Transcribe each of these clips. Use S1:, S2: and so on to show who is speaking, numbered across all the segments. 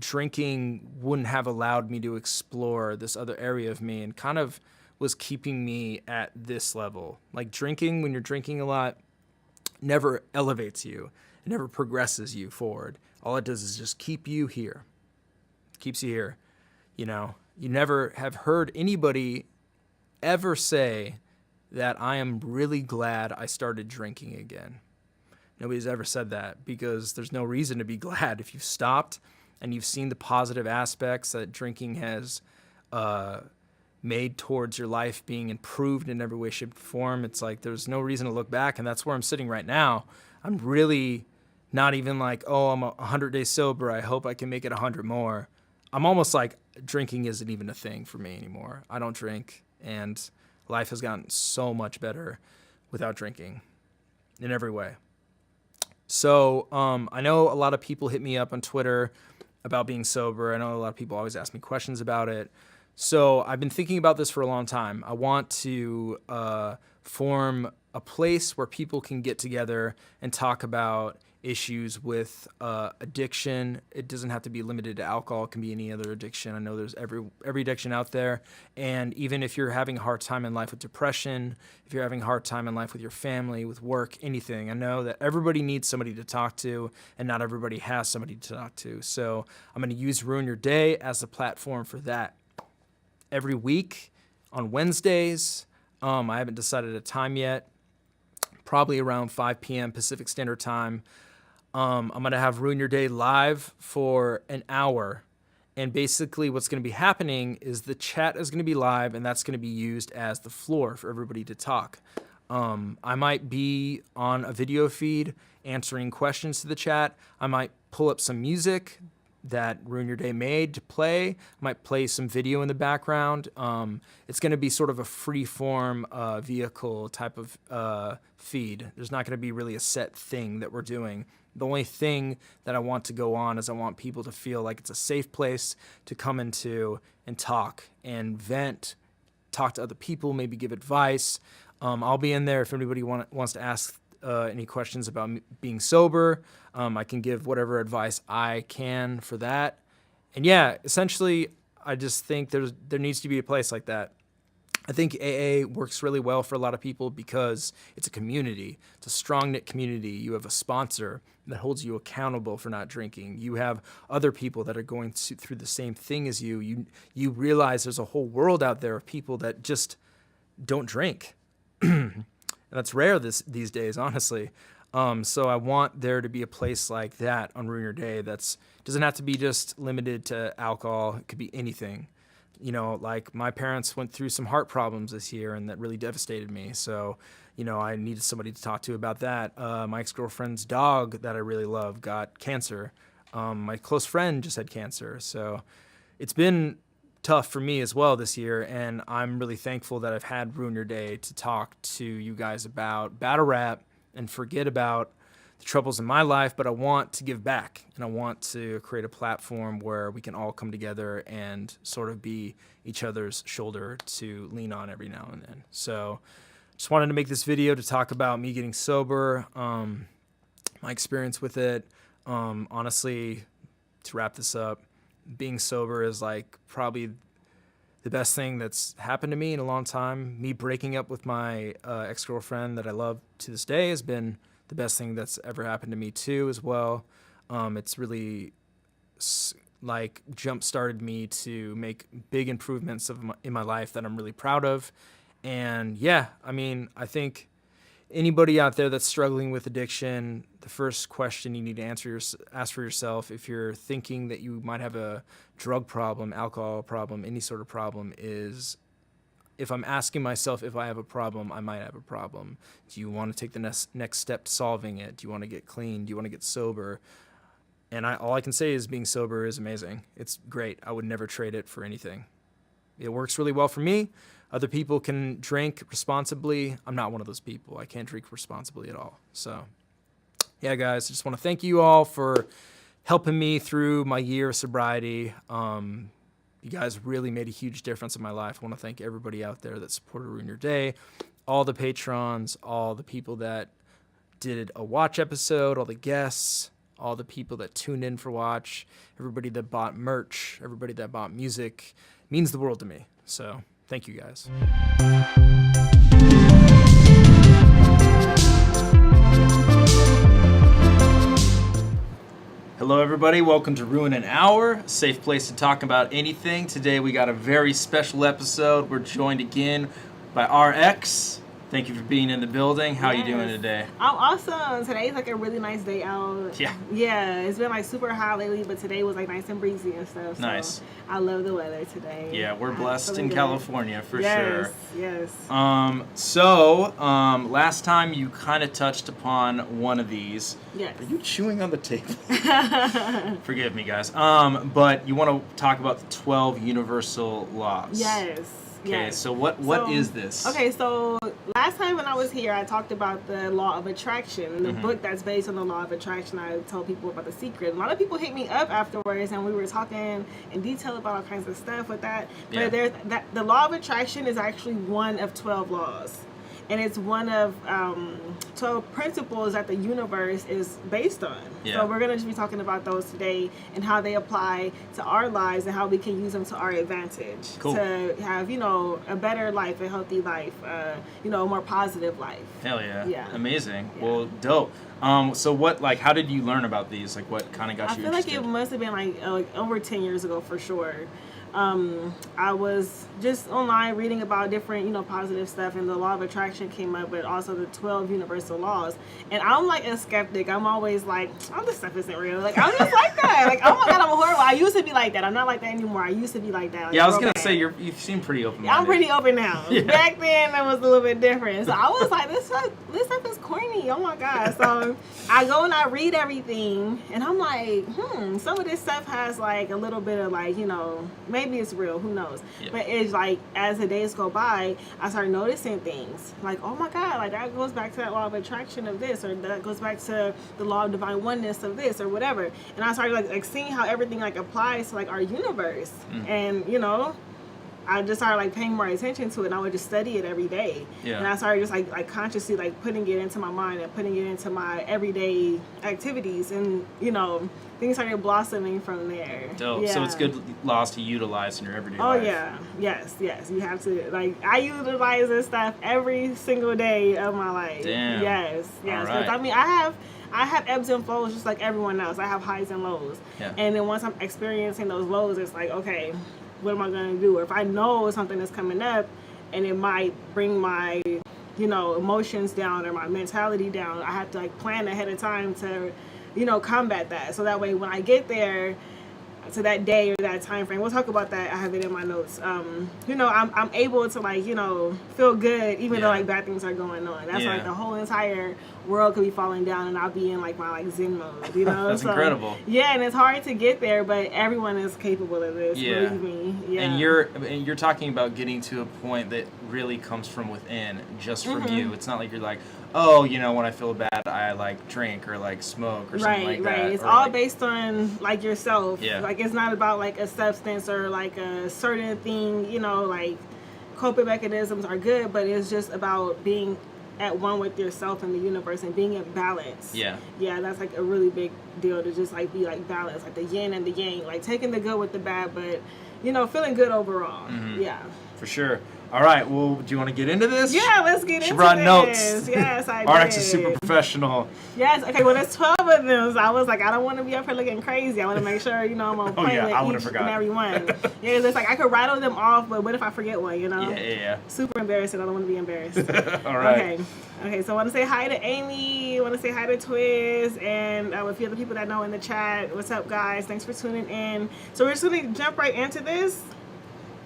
S1: drinking wouldn't have allowed me to explore this other area of me, and kind of was keeping me at this level. Like drinking, when you're drinking a lot, never elevates you. It never progresses you forward. All it does is just keep you here. Keeps you here. You know, you never have heard anybody ever say that I am really glad I started drinking again. Nobody's ever said that, because there's no reason to be glad. If you've stopped and you've seen the positive aspects that drinking has made towards your life being improved in every way, shape, or form, it's like there's no reason to look back. And that's where I'm sitting right now. I'm really not even like, oh, I'm 100 days sober, I hope I can make it 100 more. I'm almost like drinking isn't even a thing for me anymore. I don't drink, and life has gotten so much better without drinking in every way. So I know a lot of people hit me up on Twitter about being sober. I know a lot of people always ask me questions about it. So I've been thinking about this for a long time. I want to form a place where people can get together and talk about issues with addiction. It doesn't have to be limited to alcohol. It can be any other addiction. I know there's every addiction out there. And even if you're having a hard time in life with depression, if you're having a hard time in life with your family, with work, anything, I know that everybody needs somebody to talk to, and not everybody has somebody to talk to. So I'm going to use Ruin Your Day as a platform for that. Every week on Wednesdays, I haven't decided a time yet, probably around 5 p.m. Pacific Standard Time. I'm going to have Ruin Your Day live for an hour. And basically what's going to be happening is the chat is going to be live, and that's going to be used as the floor for everybody to talk. I might be on a video feed answering questions to the chat. I might pull up some music that Ruin Your Day made to play. I might play some video in the background. It's going to be sort of a free-form vehicle type of feed. There's not going to be really a set thing that we're doing. The only thing that I want to go on is I want people to feel like it's a safe place to come into and talk and vent, talk to other people, maybe give advice. I'll be in there if anybody wants to ask any questions about being sober. I can give whatever advice I can for that. And yeah, essentially, I just think there needs to be a place like that. I think AA works really well for a lot of people because it's a community. It's a strong-knit community. You have a sponsor that holds you accountable for not drinking. You have other people that are going through the same thing as you. You realize there's a whole world out there of people that just don't drink. And that's rare these days, honestly. So I want there to be a place like that on Ruin Your Day that's doesn't have to be just limited to alcohol. It could be anything. You know, like my parents went through some heart problems this year, and that really devastated me. So, you know, I needed somebody to talk to about that. My ex-girlfriend's dog that I really love got cancer. My close friend just had cancer. So it's been tough for me as well this year, and I'm really thankful that I've had Ruin Your Day to talk to you guys about battle rap and forget about the troubles in my life, but I want to give back, and I want to create a platform where we can all come together and sort of be each other's shoulder to lean on every now and then. So just wanted to make this video to talk about me getting sober, my experience with it. Honestly, to wrap this up, being sober is like probably the best thing that's happened to me in a long time. Me breaking up with my ex-girlfriend that I love to this day has been the best thing that's ever happened to me too as well. It's really like jump-started me to make big improvements in my life that I'm really proud of. And yeah, I mean, I think anybody out there that's struggling with addiction, the first question you need to ask for yourself, if you're thinking that you might have a drug problem, alcohol problem, any sort of problem, is if I'm asking myself if I have a problem, I might have a problem. Do you want to take the next step to solving it? Do you want to get clean? Do you want to get sober? And all I can say is being sober is amazing. It's great. I would never trade it for anything. It works really well for me. Other people can drink responsibly. I'm not one of those people. I can't drink responsibly at all. So yeah, guys, I just want to thank you all for helping me through my year of sobriety. You guys really made a huge difference in my life. I want to thank everybody out there that supported Ruin Your Day, all the patrons, all the people that did a watch episode, all the guests, all the people that tuned in for watch, everybody that bought merch, everybody that bought music. It means the world to me. So thank you guys. Hello, everybody. Welcome to Ruin an Hour, a safe place to talk about anything. Today, we got a very special episode. We're joined again by RX. Thank you for being in the building. How are you doing today?
S2: I'm awesome. Today's like a really nice day out. Yeah, it's been like super hot lately, but today was like nice and breezy and stuff. So
S1: nice.
S2: I love the weather today.
S1: Yeah, we're blessed in California for sure.
S2: Yes.
S1: Last time you kind of touched upon one of these.
S2: Yes.
S1: Are you chewing on the table? Forgive me, guys. But you want to talk about the 12 universal laws.
S2: Yes.
S1: Okay, so what is this?
S2: Okay, so last time when I was here, I talked about the law of attraction, the book that's based on the law of attraction. I told people about the secret. A lot of people hit me up afterwards, and we were talking in detail about all kinds of stuff with that. But the law of attraction is actually one of 12 laws. And it's one of 12 principles that the universe is based on.
S1: Yeah.
S2: So we're going to just be talking about those today and how they apply to our lives and how we can use them to our advantage.
S1: Cool.
S2: To have, a better life, a healthy life, a more positive life.
S1: Hell yeah.
S2: Yeah.
S1: Amazing.
S2: Yeah.
S1: Well, dope. So how did you learn about these? Like, what kind of got you interested?
S2: I feel like it must have been like over 10 years ago for sure. I was just online reading about different, positive stuff, and the law of attraction came up, but also the 12 universal laws. And I'm like a skeptic. I'm always like, this stuff isn't real. Like, I'm just like that. Like, oh my God, I'm horrible. I used to be like that. I'm not like that anymore. I used to be like that. Like,
S1: yeah, I was going to say, you seem pretty open-minded.
S2: I'm pretty open now. Yeah. Back then, it was a little bit different. So I was like, this stuff is corny. Oh my God. So I go and I read everything, and I'm like, some of this stuff has like a little bit of like, maybe it's real, who knows. Yeah. But it's like, as the days go by, I start noticing things like, oh my God, like that goes back to that law of attraction of this, or that goes back to the law of divine oneness of this, or whatever. And I started like seeing how everything like applies to like our universe. And I just started like paying more attention to it, and I would just study it every day. Yeah. And I started just like consciously like putting it into my mind and putting it into my everyday activities, and things started blossoming from there.
S1: Dope. Yeah. So it's good laws to utilize in your everyday
S2: life.
S1: Oh
S2: yeah. Yes. You have to, like, I utilize this stuff every single day of my life.
S1: Damn.
S2: Yes.
S1: All right.
S2: I mean, I have ebbs and flows just like everyone else. I have highs and lows. Yeah. And then once I'm experiencing those lows, it's like, okay, what am I going to do? Or if I know something is coming up and it might bring my, emotions down or my mentality down, I have to like plan ahead of time to, combat that. So that way when I get there to that day or that time frame, we'll talk about that. I have it in my notes. I'm able to like, feel good even though like bad things are going on. That's like the whole entire world could be falling down and I'll be in like my like Zen mode, That's
S1: incredible.
S2: Yeah, and it's hard to get there, but everyone is capable of this, believe me. Yeah.
S1: And you're talking about getting to a point that really comes from within, just from you. It's not like you're like, oh, when I feel bad, I like drink or like smoke or something like that.
S2: Right. It's all based on like yourself.
S1: Yeah.
S2: Like it's not about like a substance or like a certain thing, like coping mechanisms are good, but it's just about being at one with yourself and the universe and being in balance. Yeah, that's like a really big deal, to just like be like balanced, like the yin and the yang, like taking the good with the bad, but feeling good overall. Yeah,
S1: for sure. All right, well, do you want to get into this?
S2: Yeah, let's get into this.
S1: She brought notes.
S2: Yes, I did.
S1: RX is super professional.
S2: Yes, okay, well, there's 12 of them, so I was like, I don't want to be up here looking crazy. I want to make sure, I'm on point with each and every one. Yeah, it's like I could rattle them off, but what if I forget one,
S1: Yeah.
S2: Super embarrassing. I don't want to be embarrassed.
S1: All right.
S2: Okay, so I want to say hi to Amy. I want to say hi to Twiz, and a few other people that know in the chat. What's up, guys? Thanks for tuning in. So we're just going to jump right into this.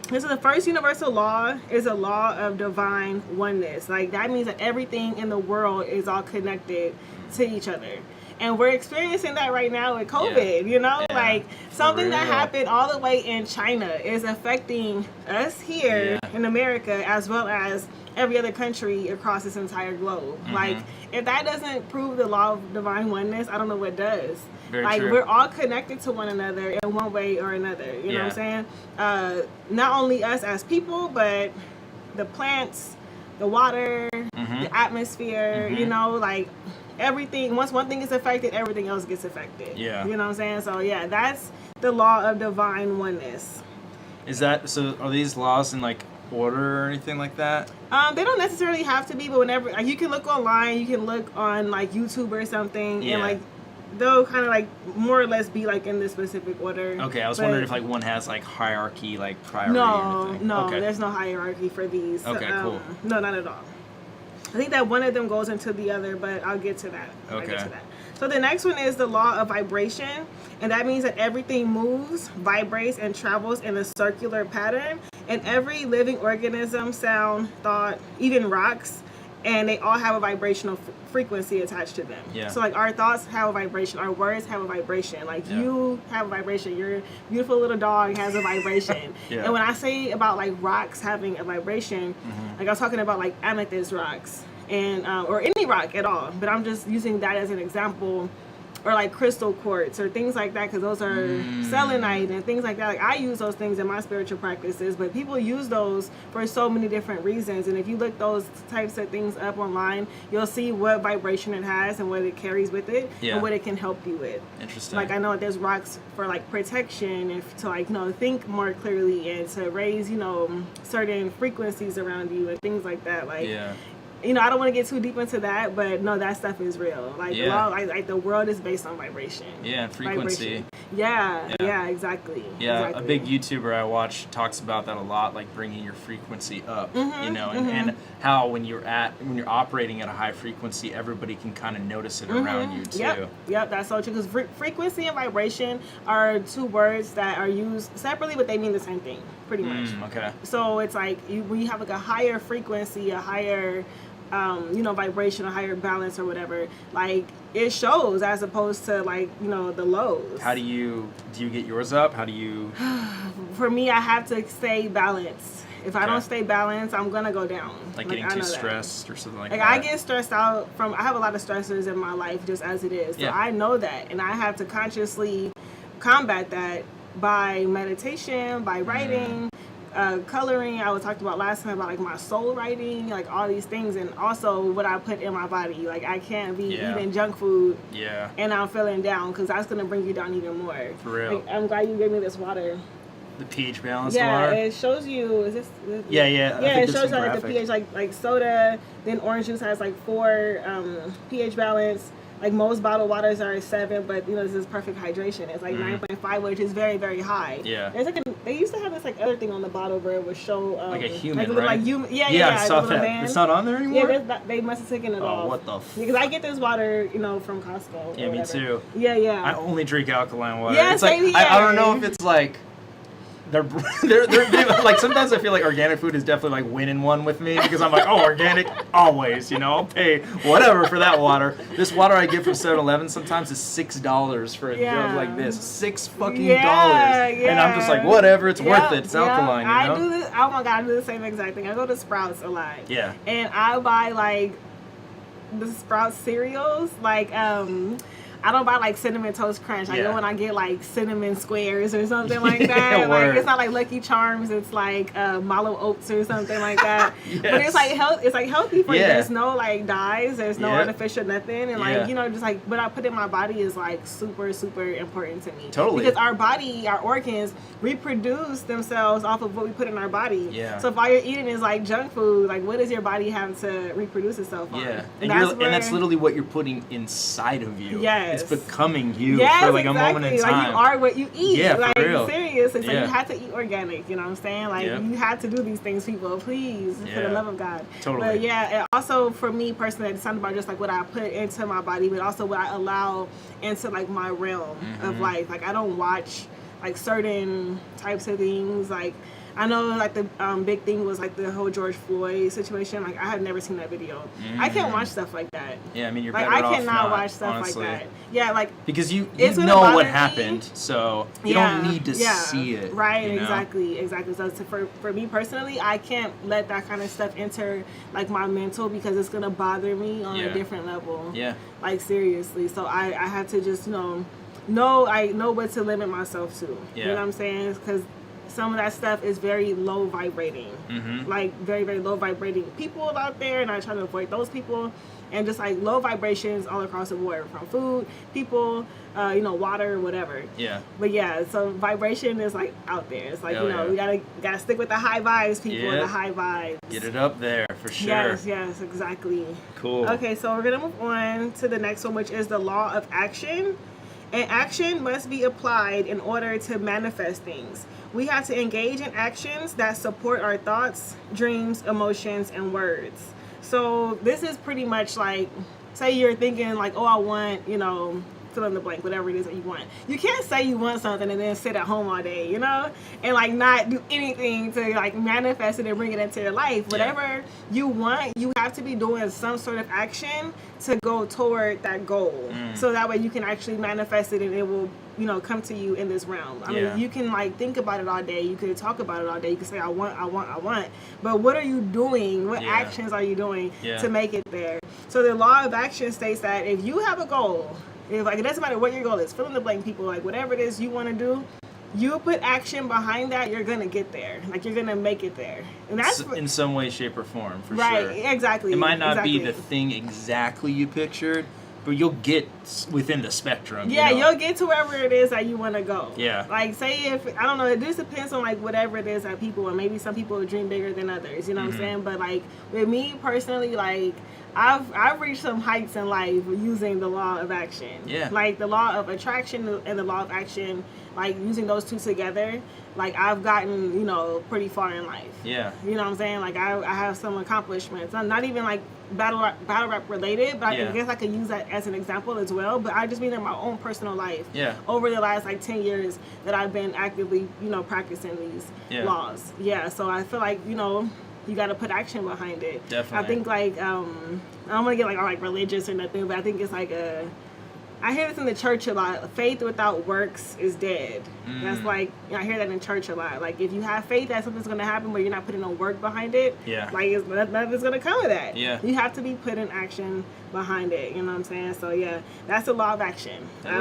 S2: This is the first universal law, is a law of divine oneness. Like, that means that everything in the world is all connected to each other. And we're experiencing that right now with COVID, like something that happened all the way in China is affecting us here in America, as well as every other country across this entire globe. Like, if that doesn't prove the law of divine oneness, I don't know what does.
S1: Very true.
S2: We're all connected to one another in one way or another. You know what I'm saying? Not only us as people, but the plants, the water, the atmosphere, everything, once one thing is affected, everything else gets affected.
S1: Yeah.
S2: You know what I'm saying? So yeah, that's the law of divine oneness.
S1: Is that, so are these laws in like order or anything like that?
S2: They don't necessarily have to be, but whenever, like, you can look online, you can look on like YouTube or something, and like they'll kind of like more or less be like in this specific order.
S1: Okay, I was wondering if like one has like hierarchy, like priority or anything.
S2: No,
S1: Okay.
S2: there's no hierarchy for these.
S1: Okay, cool.
S2: No, not at all. I think that one of them goes into the other, but I'll get to that.
S1: Okay.
S2: So the next one is the law of vibration, and that means that everything moves, vibrates, and travels in a circular pattern. And every living organism, sound, thought, even rocks, and they all have a vibrational frequency attached to them.
S1: Yeah.
S2: So like our thoughts have a vibration, our words have a vibration. Like you have a vibration, your beautiful little dog has a vibration. And when I say about like rocks having a vibration, like I was talking about like amethyst rocks and or any rock at all, but I'm just using that as an example. Or like crystal quartz or things like that, because those are selenite and things like that. Like I use those things in my spiritual practices, but people use those for so many different reasons. And if you look those types of things up online, you'll see what vibration it has and what it carries with it and what it can help you with.
S1: Interesting.
S2: Like I know there's rocks for like protection, if to like think more clearly and to raise certain frequencies around you and things like that. Like I don't want to get too deep into that, but no, that stuff is real. Like, like the world is based on vibration.
S1: Yeah, and frequency.
S2: Yeah, exactly.
S1: Yeah,
S2: exactly.
S1: A big YouTuber I watch talks about that a lot, like bringing your frequency up, and how when you're operating at a high frequency, everybody can kind of notice it around you too.
S2: Yep, that's so true. Because frequency and vibration are two words that are used separately, but they mean the same thing, pretty much.
S1: Okay.
S2: So it's like when you have like a higher frequency, a higher vibration, a higher balance or whatever, like it shows as opposed to like, the lows.
S1: How do you get yours up? How do you?
S2: For me, I have to stay balanced. If I don't stay balanced, I'm gonna go down.
S1: Like getting too stressed or something like that.
S2: I get stressed out I have a lot of stressors in my life just as it is. So I know that, and I have to consciously combat that by meditation, by writing, coloring. I was talked about last time about like my soul writing, like all these things, and also what I put in my body. Like I can't be eating junk food and I'm feeling down, because that's gonna bring you down even more.
S1: For real.
S2: Like, I'm glad you gave me this water.
S1: The pH balance water?
S2: It shows you. Is this?
S1: Yeah.
S2: It shows you like the pH, like soda. Then orange juice has like 4 pH balance. Like most bottled waters are 7, but this is perfect hydration. It's like 9.5, which is very, very high.
S1: Yeah.
S2: There's like they used to have this like other thing on the bottle where it would show
S1: like a human,
S2: like,
S1: right?
S2: Like human. Yeah.
S1: I saw that.
S2: Man.
S1: It's not on there anymore.
S2: Yeah, they must have taken it off.
S1: Oh, what the?
S2: Because I get this water, from Costco.
S1: Yeah, me too.
S2: Yeah.
S1: I only drink alkaline water.
S2: Yeah,
S1: it's like
S2: same
S1: I don't know if it's like. They're like, sometimes I feel like organic food is definitely like winning one with me, because I'm like, oh, organic always, I'll pay whatever for that water. This water I get from 7-Eleven sometimes is $6 for a jug like this, $6 fucking dollars, and I'm just like, whatever, it's worth it. It's alkaline.
S2: I do this. Oh my god, I do the same exact thing. I go to Sprouts a lot.
S1: Yeah.
S2: And I buy like the Sprouts cereals, like I don't buy like Cinnamon Toast Crunch. I go and I get like cinnamon squares or something like that. Like it's not like Lucky Charms. It's like Mallow Oats or something like that. But it's like healthy for you. There's no like dyes. There's no artificial nothing. And like just like what I put in my body is like super, super important to me.
S1: Totally.
S2: Because our body, our organs reproduce themselves off of what we put in our body.
S1: Yeah.
S2: So if all you're eating is like junk food, like what does your body have to reproduce itself on?
S1: Yeah. And that's literally what you're putting inside of you.
S2: Yes.
S1: It's becoming you for like a moment in time.
S2: Like you are what you eat.
S1: Yeah,
S2: like
S1: for real.
S2: Seriously. So you have to eat organic, you know what I'm saying? Like you have to do these things, people. Please, for the love of God.
S1: Totally.
S2: But and also for me personally, it's not about just like what I put into my body, but also what I allow into like my realm of life. Like I don't watch like certain types of things. Like I know like the big thing was like the whole George Floyd situation. Like I have never seen that video. I can't watch stuff like that.
S1: Yeah, I mean you're
S2: like
S1: better
S2: I
S1: off
S2: cannot
S1: not,
S2: watch stuff
S1: honestly.
S2: like that. Yeah, like
S1: because you
S2: know
S1: what happened, so you don't need to see it.
S2: Right, exactly. So for me personally, I can't let that kind of stuff enter like my mental, because it's gonna bother me on a different level. Yeah. Like seriously. So I have to just I know what to limit myself to.
S1: Yeah.
S2: You know what I'm saying? Because some of that stuff is very low vibrating, like very, very low vibrating people out there, and I try to avoid those people. and just like low vibrations all across the board, from food, people, water, whatever.
S1: Yeah.
S2: But yeah, so vibration is like out there. It's like, we gotta stick with the high vibes, people, the high vibes.
S1: Get it up there for sure.
S2: Yes, exactly.
S1: Cool.
S2: Okay, so we're gonna move on to the next one, which is the law of action. And action must be applied in order to manifest things. We have to engage in actions that support our thoughts, dreams, emotions, and words. So this is pretty much like, say you're thinking like, oh, I want, fill in the blank, whatever it is that you want. You can't say you want something and then sit at home all day, and like not do anything to like manifest it and bring it into your life. Whatever you want, you have to be doing some sort of action to go toward that goal. So that way you can actually manifest it and it will, come to you in this realm. I mean, you can like think about it all day. You could talk about it all day. You can say, I want. But what are you doing? What actions are you doing to make it there? So the law of action states that if you have a goal, it doesn't matter what your goal is, fill in the blank, people, like whatever it is you want to do, you put action behind that, you're gonna get there. Like you're gonna make it there, and that's
S1: in some way, shape, or form, for sure.
S2: Right, exactly.
S1: It might not be the thing exactly you pictured, but you'll get within the spectrum.
S2: Yeah, you'll get to wherever it is that you want to go.
S1: Yeah.
S2: Like say if, I don't know, it just depends on like whatever it is that people, and maybe some people dream bigger than others, you know what I'm saying? But like with me personally, like I've reached some heights in life using the law of action.
S1: Yeah. Like
S2: the law of attraction and the law of action, like using those two together, like I've gotten, pretty far in life.
S1: Yeah.
S2: You know what I'm saying? Like I have some accomplishments. I'm not even like battle rap related, but I guess I could use that as an example as well. But I just mean in my own personal life. Yeah. Over the last like 10 years that I've been actively, practicing these laws. Yeah. So I feel like, you got to put action behind it.
S1: Definitely.
S2: I think like I don't want to get like all like religious or nothing, but I think it's like I hear this in the church a lot. Faith without works is dead. That's like, I hear that in church a lot. Like if you have faith that something's going to happen, but you're not putting no work behind it, like nothing's going to come of that. Yeah. You have to be putting action behind it. You know what I'm saying? So yeah, that's the law of action. I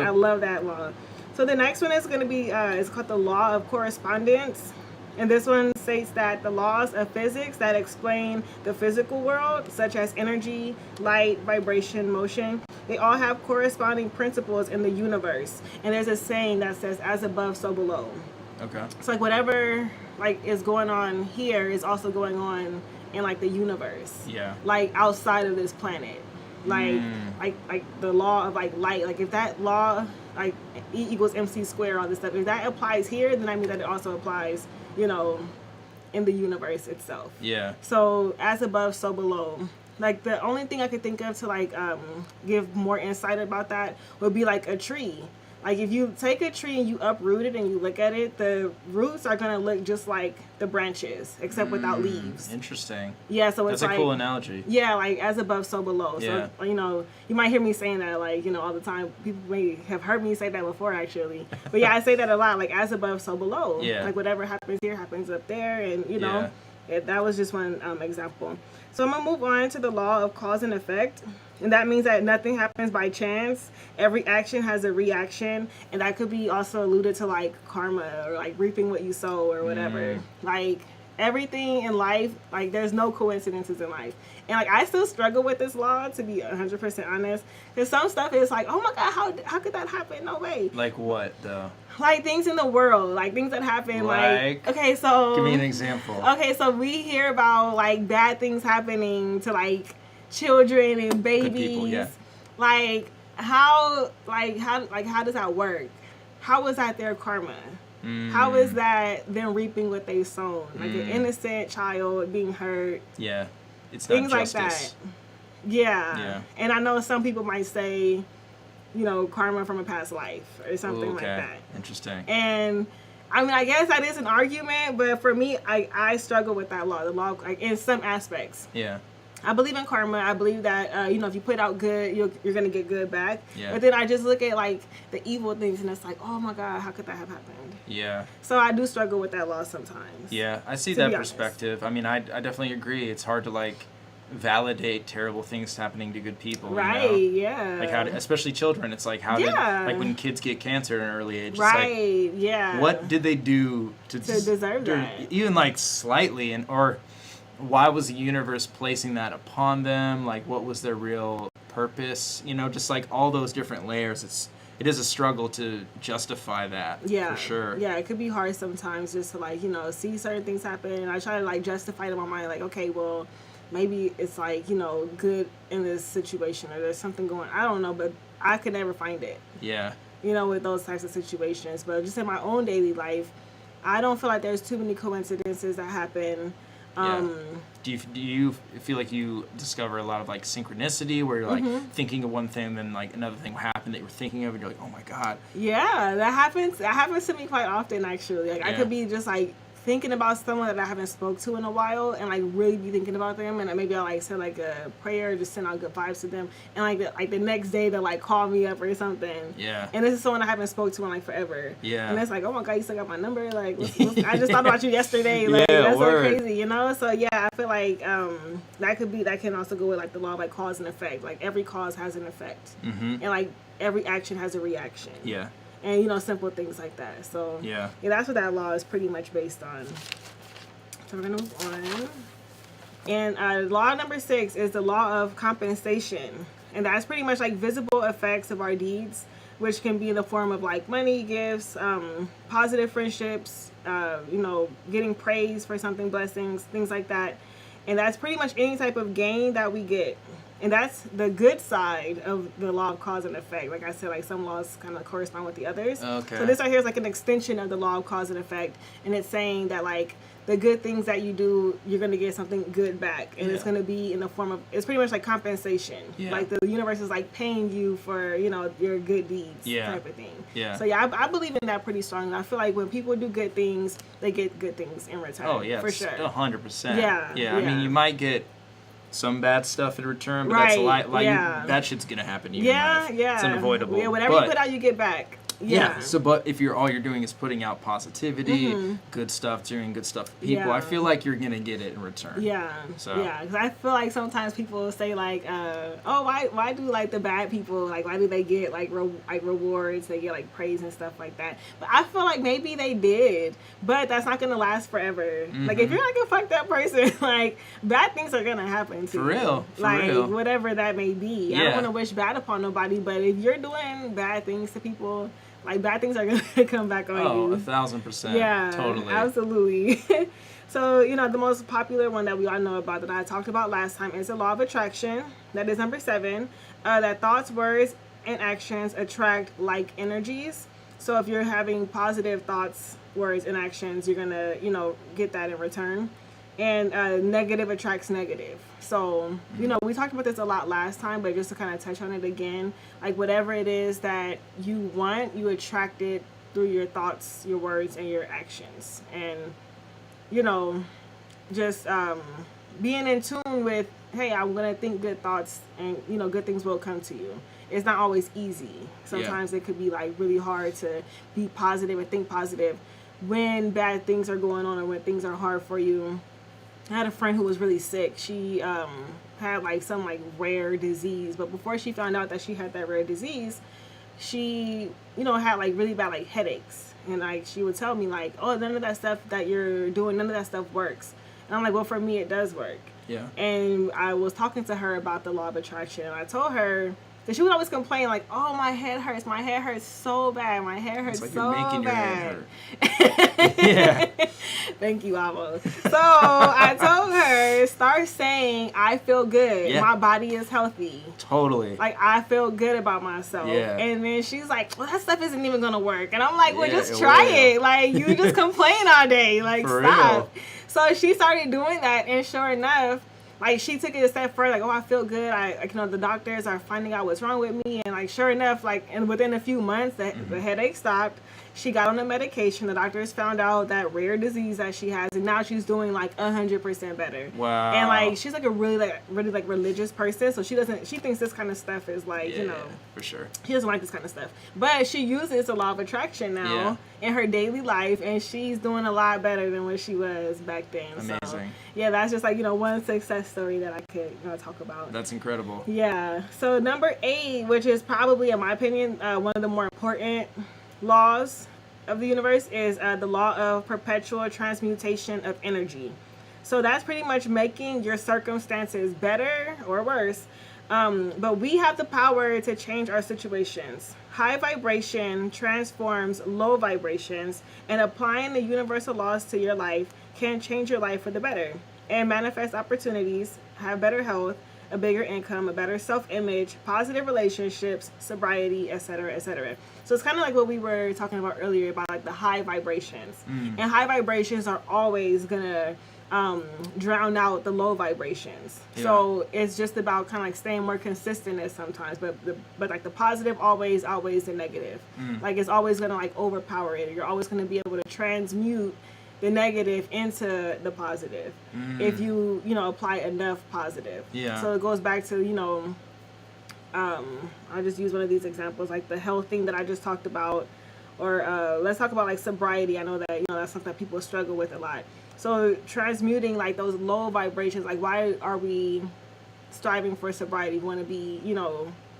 S2: love that law. So the next one is going to be, it's called the law of correspondence. And this one states that the laws of physics that explain the physical world, such as energy, light, vibration, motion, they all have corresponding principles in the universe. And there's a saying that says, as above, so below. Okay. It's like whatever like is going on here is also going on in like the universe. Yeah. Like outside of this planet. Like the law of like light. Like if that law, like E equals MC squared, all this stuff, if that applies here, then I mean that it also applies, in the universe itself. Yeah. So as above, so below. Like the only thing I could think of to like give more insight about that would be like a tree. Like if you take a tree and you uproot it and you look at it, the roots are gonna look just like the branches, except without leaves.
S1: Interesting.
S2: Yeah, so it's
S1: that's a cool analogy.
S2: Yeah, like as above, so below.
S1: Yeah.
S2: So you might hear me saying that like all the time. People may have heard me say that before actually. But yeah, I say that a lot. Like as above, so below. Yeah. Like whatever happens here happens up there, and that was just one example. So I'm gonna move on to the law of cause and effect. And that means that nothing happens by chance. Every action has a reaction. And that could be also alluded to like karma or like reaping what you sow or whatever. Like everything in life, like there's no coincidences in life. And like I still struggle with this law, to be 100% honest. Because some stuff is like, oh my God, how could that happen? No way.
S1: Like what though?
S2: Like things in the world, like things that happen, like okay, so
S1: give me an example.
S2: Okay, so we hear about like bad things happening to like children and babies.
S1: Good people, yeah.
S2: Like how does that work? How is that their karma? How is that them reaping what they sown? Like an innocent child being hurt.
S1: Yeah, it's
S2: things
S1: not
S2: like that. Yeah. And I know some people might say, karma from a past life or something like that.
S1: Interesting.
S2: And I mean, I guess that is an argument, but for me, I struggle with that law. The law, like in some aspects. Yeah. I believe in karma. I believe that, if you put out good, you're going to get good back. Yeah. But then I just look at, like, the evil things, and it's like, oh, my God, how could that have happened? Yeah. So I do struggle with that law sometimes.
S1: Yeah, I see that perspective. I mean, I definitely agree. It's hard to, like, validate terrible things happening to good people.
S2: Right, yeah.
S1: Like, especially children. It's like, like, when kids get cancer at an early age.
S2: Right,
S1: it's like,
S2: yeah.
S1: what did they do to
S2: deserve that?
S1: Even, like, slightly, or why was the universe placing that upon them? Like, what was their real purpose? You know, just like all those different layers. It is a struggle to justify that.
S2: Yeah,
S1: for sure.
S2: Yeah, it could be hard sometimes just to like, you know, see certain things happen. And I try to like justify it in my mind, like, okay, well, maybe it's like, you know, good in this situation or there's something going. I don't know, but I could never find it.
S1: Yeah.
S2: You know, with those types of situations. But just in my own daily life, I don't feel like there's too many coincidences that happen.
S1: Do you feel like you discover a lot of like synchronicity where you're like thinking of one thing, then like another thing will happen that you were thinking of, and you're like, oh my god.
S2: Yeah, that happens. That happens to me quite often, actually. Like I could be just like thinking about someone that I haven't spoke to in a while, and like really be thinking about them, and maybe I'll like say like a prayer, just send out good vibes to them, and like the next day they'll like call me up or something.
S1: Yeah.
S2: And this is someone I haven't spoke to in like forever.
S1: Yeah.
S2: And it's like, oh my god, you still got my number? Like, I just thought about you yesterday. Like, that's
S1: word.
S2: so crazy, you know? So yeah, I feel like that can also go with like the law of like cause and effect. Like every cause has an effect, and like every action has a reaction.
S1: Yeah.
S2: And, you know, simple things like that. So, yeah, that's what that law is pretty much based on. So, we're going to move on. And law number 6 is the law of compensation. And that's pretty much like visible effects of our deeds, which can be in the form of like money, gifts, positive friendships, you know, getting praise for something, blessings, things like that. And that's pretty much any type of gain that we get. And that's the good side of the law of cause and effect. Like I said, like some laws kind of correspond with the others. Okay. So this right here is like an extension of the law of cause and effect. And it's saying that like the good things that you do, you're going to get something good back. And it's going to be in the form of, it's pretty much like compensation. Yeah. Like the universe is like paying you for, you know, your good deeds type of thing. Yeah. So yeah, I believe in that pretty strongly. I feel like when people do good things, they get good things in return. Oh yeah. For sure.
S1: 100%. Yeah. I mean, you might get some bad stuff in return, but that's a lot. Like that shit's gonna happen to you. Yeah. It's unavoidable.
S2: Yeah, whatever you put out, you get back.
S1: Yeah. So, but if all you're doing is putting out positivity, good stuff, doing good stuff for people, I feel like you're gonna get it in return.
S2: Yeah. So. Yeah, because I feel like sometimes people say like, oh, why do like the bad people, like why do they get like rewards? They get like praise and stuff like that. But I feel like maybe they did, but that's not gonna last forever. Like if you're like a fucked up person, like bad things are gonna happen to you. For real. Whatever that may be. I don't want to wish bad upon nobody, but if you're doing bad things to people, like, bad things are going to come back on you.
S1: 1,000%.
S2: Yeah. Totally. Absolutely. So, you know, the most popular one that we all know about that I talked about last time is the law of attraction. That is number 7. That thoughts, words, and actions attract like energies. So if you're having positive thoughts, words, and actions, you're going to, you know, get that in return. And negative attracts negative. So, you know, we talked about this a lot last time, but just to kind of touch on it again, like whatever it is that you want, you attract it through your thoughts, your words, and your actions. And, you know, just being in tune with, hey, I'm going to think good thoughts and, you know, good things will come to you. It's not always easy. Sometimes it could be like really hard to be positive and think positive when bad things are going on or when things are hard for you. I had a friend who was really sick. She had like some like rare disease, but before she found out that she had that rare disease, she, you know, had like really bad like headaches, and like she would tell me like, oh, none of that stuff that you're doing, none of that stuff works. And I'm like, well, for me it does work. Yeah. And I was talking to her about the law of attraction, and I told her that she would always complain like, oh, my head hurts so bad, my hair hurts
S1: like
S2: so
S1: you're making
S2: bad.
S1: Your head hurt. Yeah.
S2: Thank you, Avo. So I told her, start saying, I feel good. Yeah. My body is healthy.
S1: Totally.
S2: Like, I feel good about myself. Yeah. And then she's like, well, that stuff isn't even going to work. And I'm like, well, just try it. Like, you just complain all day. Like,
S1: For
S2: stop.
S1: Real.
S2: So she started doing that, and sure enough, like, she took it a step further, like, oh, I feel good. You know, the doctors are finding out what's wrong with me. And, like, sure enough, like, and within a few months, the headache stopped. She got on the medication. The doctors found out that rare disease that she has, and now she's doing, like, 100% better. Wow. And, like, she's, like, a really religious person, so she thinks this kind of stuff is, like, you know.
S1: For sure.
S2: She doesn't like this kind of stuff. But she uses the law of attraction now in her daily life, and she's doing a lot better than what she was back then.
S1: Amazing.
S2: So, yeah, that's just, like, you know, one success story that I could, you know, talk about.
S1: That's incredible.
S2: Yeah. So number 8, which is probably, in my opinion, one of the more important laws of the universe, is the law of perpetual transmutation of energy. So that's pretty much making your circumstances better or worse. But we have the power to change our situations. High vibration transforms low vibrations, and applying the universal laws to your life can change your life for the better and manifest opportunities, have better health, a bigger income, a better self-image, positive relationships, sobriety, etc., etc. So it's kind of like what we were talking about earlier about like the high vibrations. And high vibrations are always gonna drown out the low vibrations. Yeah. So it's just about kind of like staying more consistent as sometimes, but like the positive always outweighs the negative. Like it's always gonna like overpower it. You're always gonna be able to transmute the negative into the positive if you apply enough positive. Yeah. So it goes back to I'll just use one of these examples, like the health thing that I just talked about, or let's talk about like sobriety. I know that that's something that people struggle with a lot. So transmuting like those low vibrations, like why are we striving for sobriety? We want to be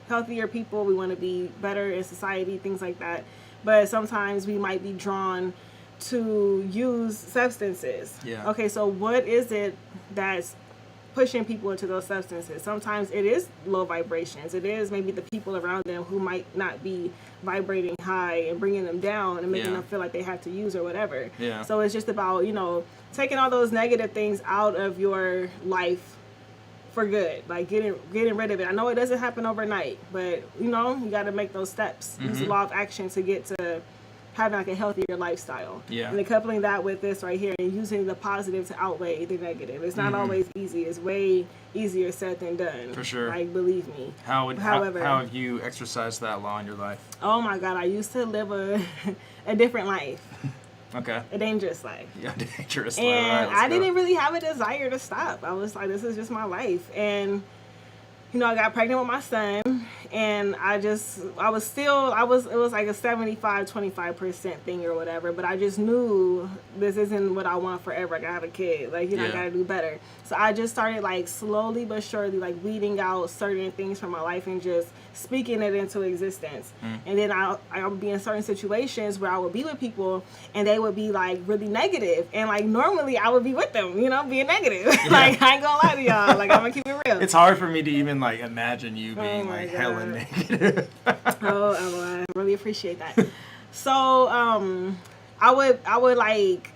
S2: healthier people. We want to be better in society, things like that. But sometimes we might be drawn to use substances. Yeah. Okay, so what is it that's pushing people into those substances? Sometimes it is low vibrations. It is maybe the people around them who might not be vibrating high and bringing them down and making them feel like they have to use or whatever. Yeah. So it's just about, taking all those negative things out of your life for good, like getting rid of it. I know it doesn't happen overnight, but you got to make those steps. Use the law of action to get to having like a healthier lifestyle. Yeah. And then coupling that with this right here and using the positive to outweigh the negative. It's not always easy. It's way easier said than done. For sure. Like, believe me.
S1: How have you exercised that law in your life?
S2: Oh my God, I used to live a different life.
S1: Okay.
S2: A dangerous life.
S1: Yeah, dangerous life.
S2: And I didn't really have a desire to stop. I was like, this is just my life. And I got pregnant with my son, and it was like a 75-25% thing or whatever, but I just knew this isn't what I want forever. I gotta have a kid. Like, I gotta do better. So I just started like slowly but surely like weeding out certain things from my life and just speaking it into existence. And then I would be in certain situations where I would be with people and they would be like really negative, and like normally I would be with them, being negative. Like, I ain't gonna lie to y'all. Like, I'm gonna keep it real.
S1: It's hard for me to even like imagine you being like hella negative.
S2: I really appreciate that. So I would like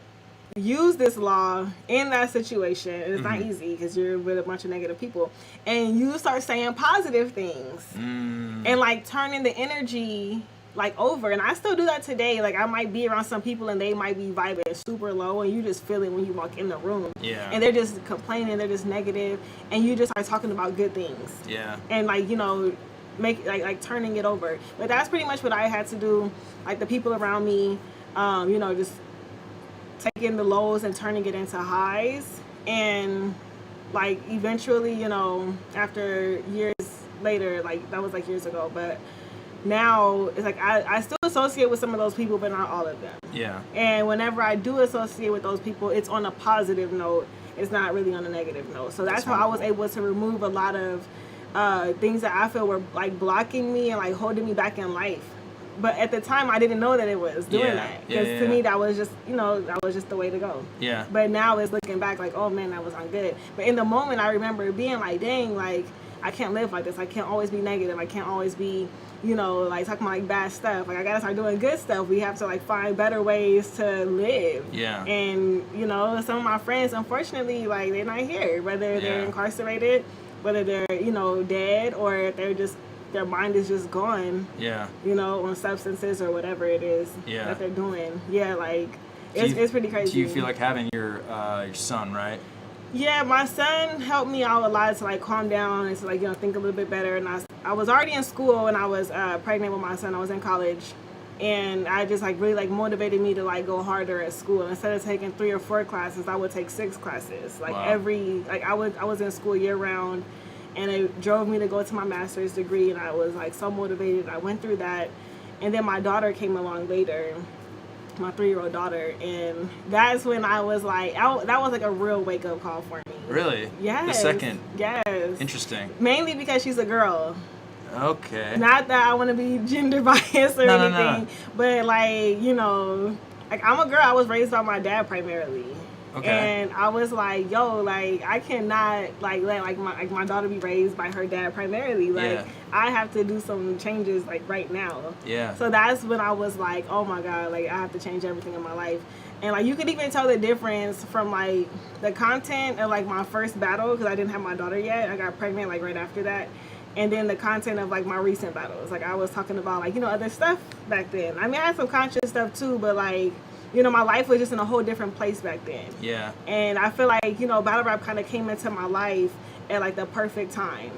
S2: use this law in that situation, and it's not easy because you're with a bunch of negative people, and you start saying positive things and like turning the energy like over. And I still do that today. Like, I might be around some people and they might be vibing super low, and you just feel it when you walk in the room. Yeah. And they're just complaining, they're just negative, and you just are talking about good things. Yeah. And like, make like turning it over. But that's pretty much what I had to do. Like, the people around me, just taking the lows and turning it into highs. And like eventually, after years later, like that was like years ago, but now it's like I still associate with some of those people, but not all of them. Yeah. And whenever I do associate with those people, it's on a positive note. It's not really on a negative note. So that's how I was able to remove a lot of things that I feel were like blocking me and like holding me back in life. But at the time, I didn't know that it was doing that. Because to me, that was just, that was just the way to go. Yeah. But now it's looking back like, oh man, that was not good. But in the moment, I remember being like, dang, like, I can't live like this. I can't always be negative. I can't always be, like talking about like bad stuff. Like, I gotta start doing good stuff. We have to like find better ways to live. Yeah. And, some of my friends, unfortunately, like, they're not here. Whether they're incarcerated, whether they're, dead, or if they're just, their mind is just gone. Yeah. On substances or whatever it is that they're doing. Yeah, like, it's pretty crazy.
S1: Do you feel like having your son, right?
S2: Yeah, my son helped me out a lot to like calm down and to like, think a little bit better. And I was already in school when I was pregnant with my son. I was in college. And I just like really like motivated me to like go harder at school. Instead of taking 3 or 4 classes, I would take 6 classes. Like I was in school year round. And it drove me to go to my master's degree, and I was like so motivated. I went through that, and then my daughter came along later, my 3-year-old daughter, and that's when I was like, that was like a real wake up call for me.
S1: Really?
S2: Yes.
S1: The second.
S2: Yes.
S1: Interesting.
S2: Mainly because she's a girl.
S1: Okay.
S2: Not that I want to be gender biased or anything, but like, like I'm a girl. I was raised by my dad primarily.
S1: Okay.
S2: And I was like, yo, like I cannot like let my daughter be raised by her dad primarily. Like I have to do some changes like right now.
S1: Yeah.
S2: So that's when I was like, oh my God, like I have to change everything in my life. And like you could even tell the difference from like the content of like my first battle, because I didn't have my daughter yet. I got pregnant like right after that. And then the content of like my recent battles. Like I was talking about like, you know, other stuff back then. I mean, I had some conscious stuff too, but like, you know, my life was just in a whole different place back then.
S1: Yeah.
S2: And I feel like, you know, battle rap kind of came into my life at like the perfect time.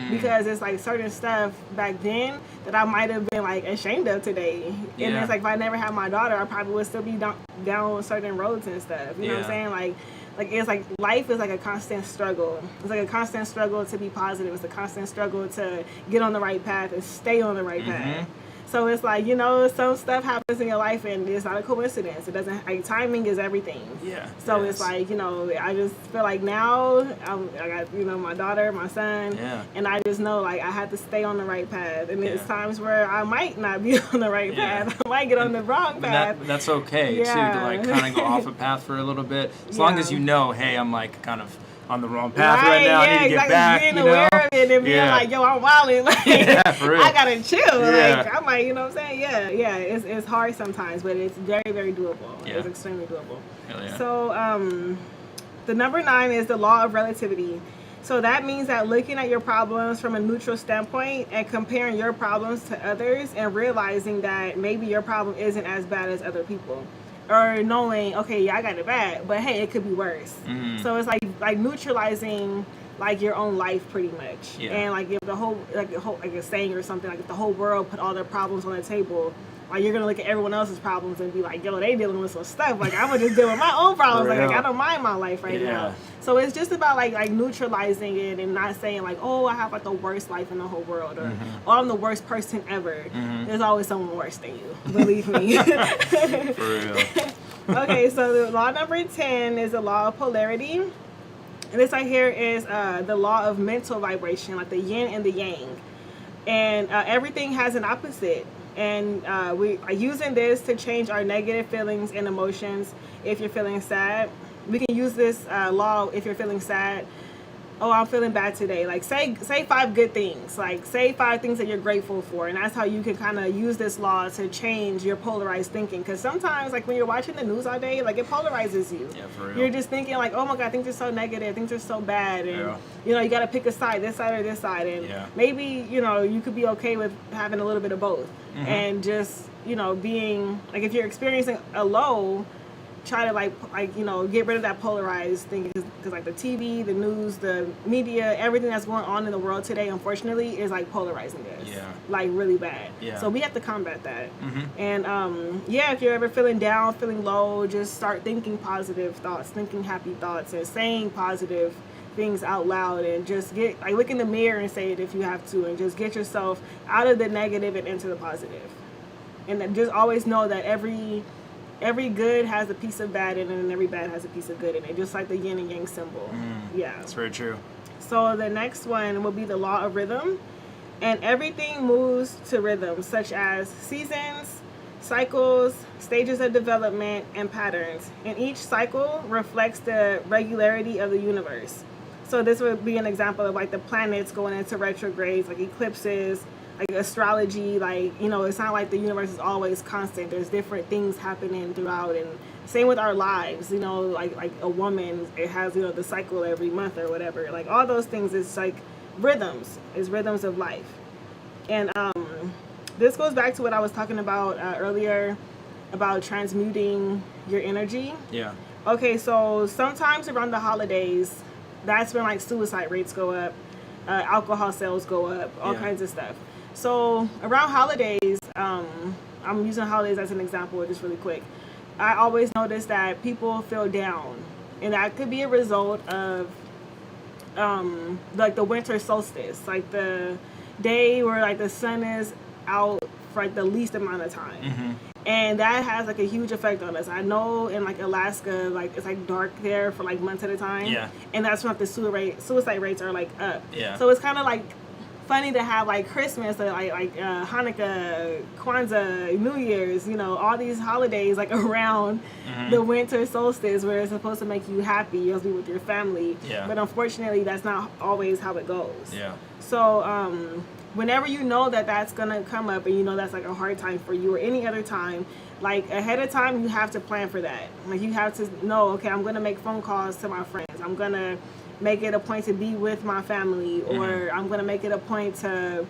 S2: Because it's like certain stuff back then that I might have been like ashamed of today. And it's like if I never had my daughter, I probably would still be down certain roads and stuff. You know what I'm saying? Like it's like life is like a constant struggle. It's like a constant struggle to be positive. It's a constant struggle to get on the right path and stay on the right path. So it's like, you know, some stuff happens in your life and it's not a coincidence. It doesn't, like, timing is everything.
S1: Yeah.
S2: So it's like, you know, I just feel like now I got, you know, my daughter, my son.
S1: Yeah.
S2: And I just know, like, I have to stay on the right path. And there's times where I might not be on the right path. I might get on the wrong path.
S1: That's okay, too, to, like, kind of go off a path for a little bit. As long as you know, hey, I'm, like, kind of on the wrong path right now. I need to get back,
S2: being aware of it and being like, yo, I'm wilding. Like,
S1: for real.
S2: I gotta chill. Like, I'm like, you know what I'm saying? Yeah. It's hard sometimes, but it's very, very doable. It's extremely doable.
S1: Hell yeah.
S2: So, the number 9 is the law of relativity. So that means that looking at your problems from a neutral standpoint and comparing your problems to others and realizing that maybe your problem isn't as bad as other people. Or knowing, okay, yeah, I got it bad, but hey, it could be worse. So it's like neutralizing like your own life pretty much. And like if the whole like a saying or something, like if the whole world put all their problems on the table, like you're gonna look at everyone else's problems and be like, yo, they dealing with some stuff. Like I'm gonna just deal with my own problems. Like I don't mind my life right now. So it's just about like neutralizing it and not saying like, oh, I have like the worst life in the whole world, or oh, I'm the worst person ever. There's always someone worse than you. Believe me.
S1: For real.
S2: Okay, so the law number 10 is the law of polarity. And this right here is the law of mental vibration, like the yin and the yang. And everything has an opposite. And we are using this to change our negative feelings and emotions. If you're feeling sad, we can use this law if you're feeling sad. Oh, I'm feeling bad today. Like say 5 good things. Like say 5 things that you're grateful for. And that's how you can kind of use this law to change your polarized thinking. Because sometimes like when you're watching the news all day, like it polarizes you. Yeah, for real. You're just thinking like, oh my God, things are so negative. Things are so bad. And you know, you got to pick a side, this side or this side. And maybe, you know, you could be okay with having a little bit of both. And just, you know, being like if you're experiencing a low, try to like you know, get rid of that polarized thing, because like the TV, the news, the media, everything that's going on in the world today, unfortunately, is like polarizing us, like really bad. So we have to combat that. And if you're ever feeling down, feeling low, just start thinking positive thoughts, thinking happy thoughts, and saying positive things out loud, and just get like look in the mirror and say it if you have to, and just get yourself out of the negative and into the positive. And then just always know that every good has a piece of bad in it, and every bad has a piece of good in it, just like the yin and yang symbol. That's
S1: very true.
S2: So the next one will be the law of rhythm, and everything moves to rhythm, such as seasons, cycles, stages of development, and patterns. And each cycle reflects the regularity of the universe. So this would be an example of like the planets going into retrogrades, like eclipses, like astrology. Like, you know, it's not like the universe is always constant. There's different things happening throughout, and same with our lives. You know, like a woman, it has, you know, the cycle every month or whatever. Like all those things is like rhythms, is rhythms of life. And this goes back to what I was talking about earlier about transmuting your energy. Okay, so sometimes around the holidays, that's when like suicide rates go up, alcohol sales go up, all kinds of stuff. So around holidays, I'm using holidays as an example just really quick. I always notice that people feel down, and that could be a result of like the winter solstice, like the day where like the sun is out for like the least amount of time. And that has like a huge effect on us. I know in like Alaska, like it's like dark there for like months at a time. And that's when like the suicide rates are like up. So it's kind of like funny to have like Christmas, like Hanukkah, Kwanzaa, New Year's, you know, all these holidays like around the winter solstice where it's supposed to make you happy, you'll be with your family.
S3: Yeah.
S2: But unfortunately, that's not always how it goes.
S3: Yeah.
S2: So whenever you know that that's gonna come up and you know that's like a hard time for you or any other time, like ahead of time you have to plan for that. Like you have to know, okay, I'm gonna make phone calls to my friends. I'm gonna make it a point to be with my family, or I'm gonna make it a point to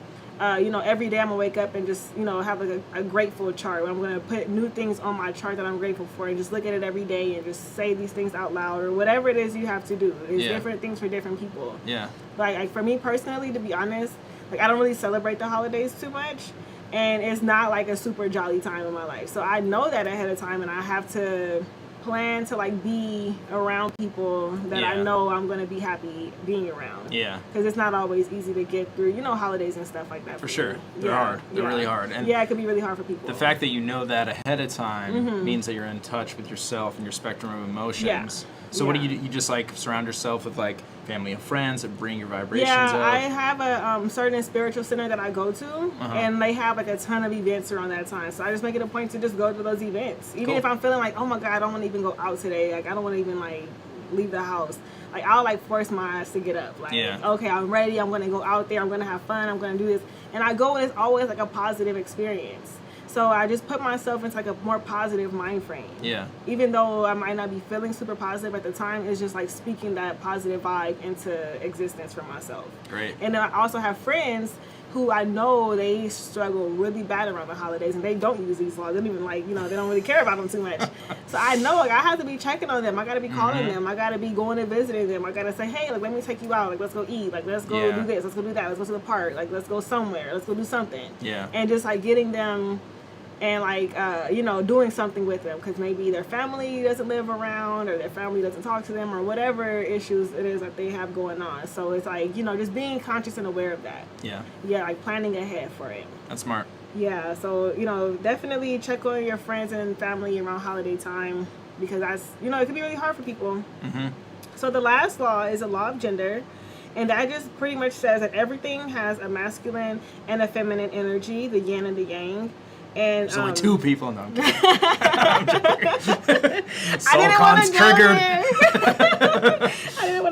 S2: you know, every day I'm gonna wake up and just, you know, have like a grateful chart. I'm gonna put new things on my chart that I'm grateful for and just look at it every day and just say these things out loud, or whatever it is you have to do. There's different things for different people.
S3: Yeah.
S2: Like for me personally, to be honest, like I don't really celebrate the holidays too much, and it's not like a super jolly time in my life. So I know that ahead of time, and I have to plan to like be around people that I know I'm gonna be happy being around.
S3: Yeah.
S2: Because it's not always easy to get through, you know, holidays and stuff like that.
S3: For sure. They're hard. They're really hard. And
S2: yeah, it can be really hard for people.
S3: the fact that you know that ahead of time means that you're in touch with yourself and your spectrum of emotions.
S2: Yeah.
S3: So what do you just like surround yourself with like family and friends that bring your vibrations
S2: Yeah,
S3: up?
S2: I have a certain spiritual center that I go to, and they have like a ton of events around that time. So I just make it a point to just go to those events. Even if I'm feeling like, oh my God, I don't want to even go out today. Like I don't want to even like leave the house. Like I'll like force my ass to get up. Like, okay, I'm ready. I'm going to go out there. I'm going to have fun. I'm going to do this. And I go and it's always like a positive experience. So I just put myself into like a more positive mind frame.
S3: Yeah.
S2: Even though I might not be feeling super positive at the time, it's just like speaking that positive vibe into existence for myself.
S3: Great.
S2: And then I also have friends who I know they struggle really bad around the holidays and they don't use these laws. They don't even like, you know, they don't really care about them too much. So I know like I have to be checking on them. I got to be calling them. I got to be going and visiting them. I got to say, hey, like let me take you out. Like let's go eat. Like let's go do this. Let's go do that. Let's go to the park. Like let's go somewhere. Let's go do something.
S3: Yeah.
S2: And just like getting them and like you know, doing something with them because maybe their family doesn't live around or their family doesn't talk to them or whatever issues it is that they have going on. So it's like, you know, just being conscious and aware of that.
S3: Yeah.
S2: Like planning ahead for it.
S3: That's smart.
S2: Yeah, so, you know, definitely check on your friends and family around holiday time because that's, you know, it can be really hard for people. So the last law is a law of gender. And that just pretty much says that everything has a masculine and a feminine energy, the yin and the yang. And
S3: there's only two people. No, I'm kidding.
S2: I didn't want to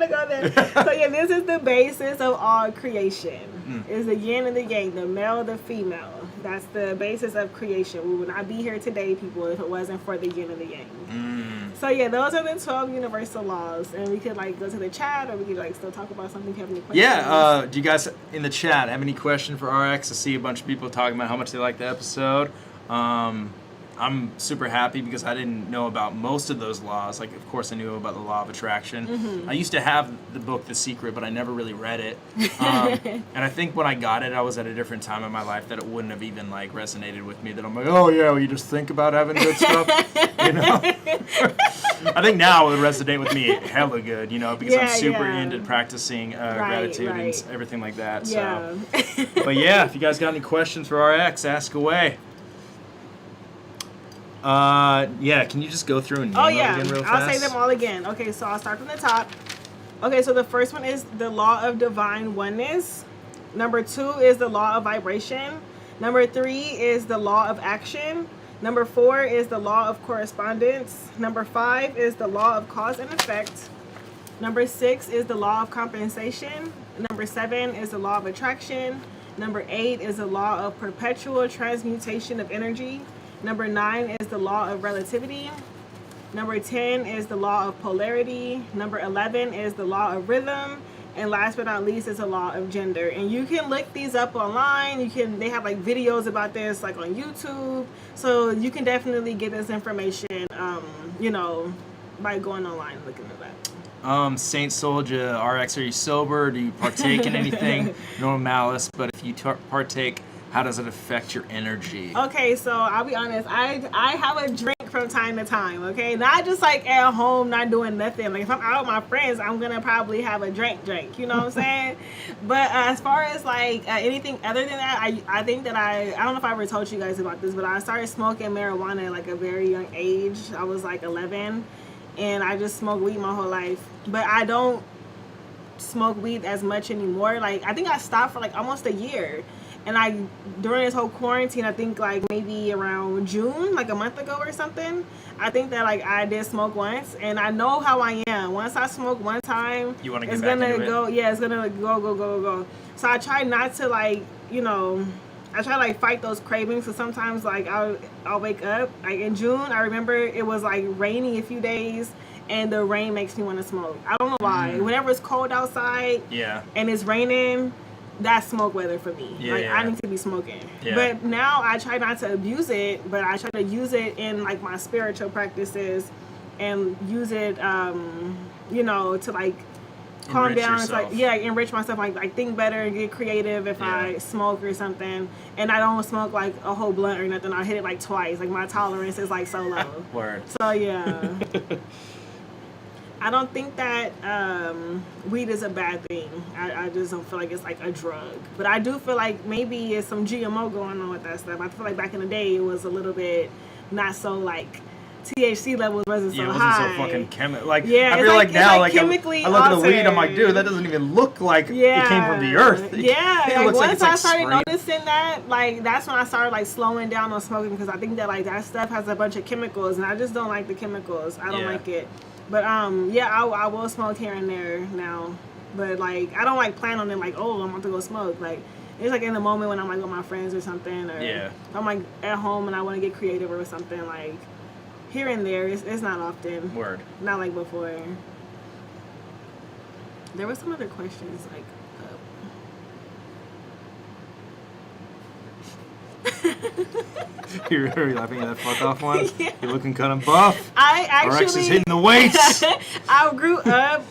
S2: go there. So yeah, this is the basis of all creation. Is the yin and the yang, the male, the female. That's the basis of creation. We would not be here today, people, if it wasn't for the yin and the yang. So yeah, those are the 12 universal laws, and we could like go to the chat, or we could like still talk about something. If you have any questions?
S3: Yeah. Do you guys in the chat have any question for RX? I see a bunch of people talking about how much they like the episode. I'm super happy because I didn't know about most of those laws. Like, of course, I knew about the law of attraction. I used to have the book The Secret, but I never really read it. And I think when I got it, I was at a different time in my life that it wouldn't have even like resonated with me. That I'm like, oh yeah, well, you just think about having good stuff, you know. I think now it would resonate with me hella good, you know, because I'm super into practicing gratitude and everything like that. So, but yeah, if you guys got any questions for RX, ask away. Yeah, can you just go through and name them again real fast?
S2: I'll say them all again. Okay, so I'll start from the top. Okay, so the first one is the law of divine oneness. Number 2 is the law of vibration. Number 3 is the law of action. Number 4 is the law of correspondence. Number 5 is the law of cause and effect. Number 6 is the law of compensation. Number 7 is the law of attraction. Number 8 is the law of perpetual transmutation of energy. Number 9 is the law of relativity. Number 10 is the law of polarity. Number 11 is the law of rhythm. And last but not least is the law of gender. And you can look these up online. They have like videos about this like on YouTube. So you can definitely get this information, you know, by going online and looking it up.
S3: Saint Soldier, RX, are you sober? Do you partake in anything? No malice, but if you partake, how does it affect your energy? Okay,
S2: so I'll be honest. I have a drink from time to time, okay? Not just like at home, not doing nothing. Like if I'm out with my friends, I'm gonna probably have a drink, you know what I'm saying? But as far as like anything other than that, I think that I don't know if I ever told you guys about this, but I started smoking marijuana at like a very young age. I was like 11, and I just smoked weed my whole life. But I don't smoke weed as much anymore. Like, I think I stopped for like almost a year. And during this whole quarantine, I think like maybe around June, like a month ago or something, I think that like I did smoke once, and I know how I am. Once I smoke one time,
S3: You want to get
S2: it's
S3: back
S2: gonna
S3: into
S2: go.
S3: it?
S2: Yeah, it's gonna go. So I try not to like, I try to like fight those cravings. So sometimes like I'll wake up like in June. I remember it was like rainy a few days, and the rain makes me want to smoke. I don't know why. Whenever it's cold outside, and it's raining, that's smoke weather for me. I need to be smoking.
S3: Yeah.
S2: But now I try not to abuse it, but I try to use it in like my spiritual practices, and use it, to like calm
S3: Enrich
S2: down.
S3: yourself.
S2: It's like, enrich myself, like think better and get creative if I smoke or something. And I don't smoke like a whole blunt or nothing. I hit it like twice. Like my tolerance is like so low.
S3: Word.
S2: So yeah. I don't think that weed is a bad thing. I just don't feel like it's like a drug. But I do feel like maybe it's some GMO going on with that stuff. I feel like back in the day it was a little bit not so like THC levels wasn't so
S3: it wasn't
S2: high.
S3: so fucking chemical. Like,
S2: Yeah,
S3: I
S2: it's
S3: feel
S2: like-
S3: like now,
S2: it's
S3: like,
S2: like chemically
S3: I look at the weed, I'm like,
S2: altered.
S3: dude, that doesn't even look like it came from the earth. It
S2: Like
S3: looks
S2: once
S3: it's
S2: I started
S3: sprayed.
S2: noticing that, like that's when I started like slowing down on smoking, because I think that like that stuff has a bunch of chemicals, and I just don't like the chemicals. I don't
S3: Yeah.
S2: like it. But I will smoke here and there now. But like I don't like plan on it like, oh, I'm about to go smoke. Like it's like in the moment when I'm like with my friends or something, or if I'm like at home and I want to get creative or something, like here and there. It's not often.
S3: Word.
S2: Not like before. There were some other questions like.
S3: You're laughing at that fuck off one?
S2: Yeah.
S3: You're looking kind of buff.
S2: I
S3: RX is
S2: actually
S3: hitting the weights.
S2: I grew up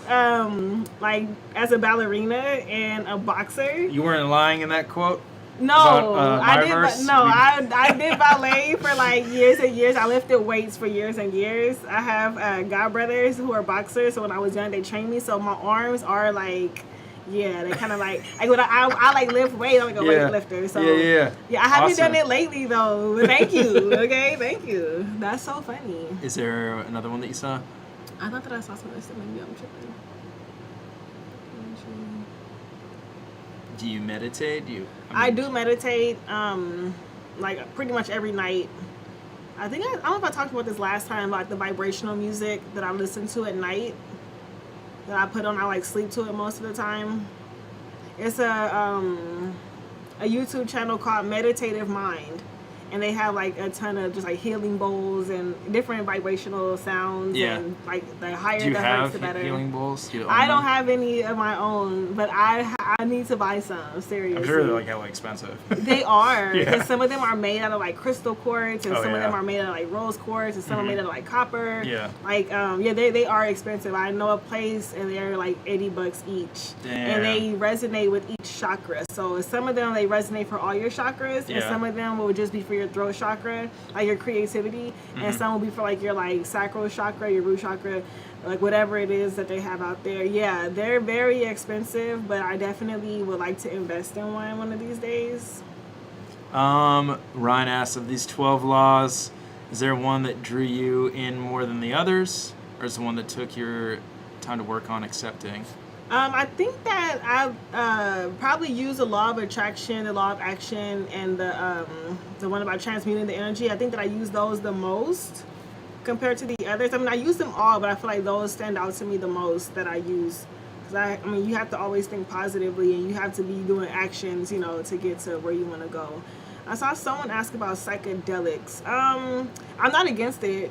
S2: like as a ballerina and a boxer.
S3: You weren't lying in that quote?
S2: No,
S3: About,
S2: I did.
S3: Myverse?
S2: I did ballet for like years and years. I lifted weights for years and years. I have god brothers who are boxers. So when I was young, they trained me. So my arms are like, they kind of like when I like lift weight. I'm like a weightlifter. So
S3: yeah.
S2: I haven't
S3: Awesome.
S2: done it lately though. But thank you. Okay, thank you. That's so funny.
S3: Is there another one that you saw?
S2: I thought that I saw something. So maybe I'm tripping.
S3: Do you meditate?
S2: I do meditate, like pretty much every night. I think I don't know if I talked about this last time, about the vibrational music that I listen to at night, that I put on. I like sleep to it most of the time. It's a YouTube channel called Meditative Mind, and they have like a ton of just like healing bowls and different vibrational sounds.
S3: Yeah.
S2: And like the higher
S3: Do you
S2: the hertz,
S3: have
S2: the better.
S3: healing bowls? Do you own
S2: I don't
S3: them?
S2: have any of my own, but I need to buy some. Seriously,
S3: I'm sure they're like hella expensive.
S2: They are,
S3: Yeah.
S2: because some of them are made out of like crystal quartz, and
S3: Oh,
S2: some of
S3: yeah.
S2: them are made out of like rose quartz, and some are made out of like copper.
S3: Yeah.
S2: Like they are expensive. I know a place and they're like $80 each, and they resonate with each chakra. So some of them they resonate for all your chakras, and
S3: Yeah.
S2: some of them will just be for your throat chakra, like your creativity, and some will be for like your like sacral chakra, your root chakra. Like whatever it is that they have out there. Yeah, they're very expensive, but I definitely would like to invest in one of these days.
S3: Ryan asks, of these 12 laws, is there one that drew you in more than the others? Or is the one that took your time to work on accepting?
S2: I think that I probably use the law of attraction, the law of action, and the one about transmuting the energy. I think that I use those the most compared to the others. I mean, I use them all, but I feel like those stand out to me the most that I use. Because I mean, you have to always think positively, and you have to be doing actions, to get to where you want to go. I saw someone ask about psychedelics. I'm not against it.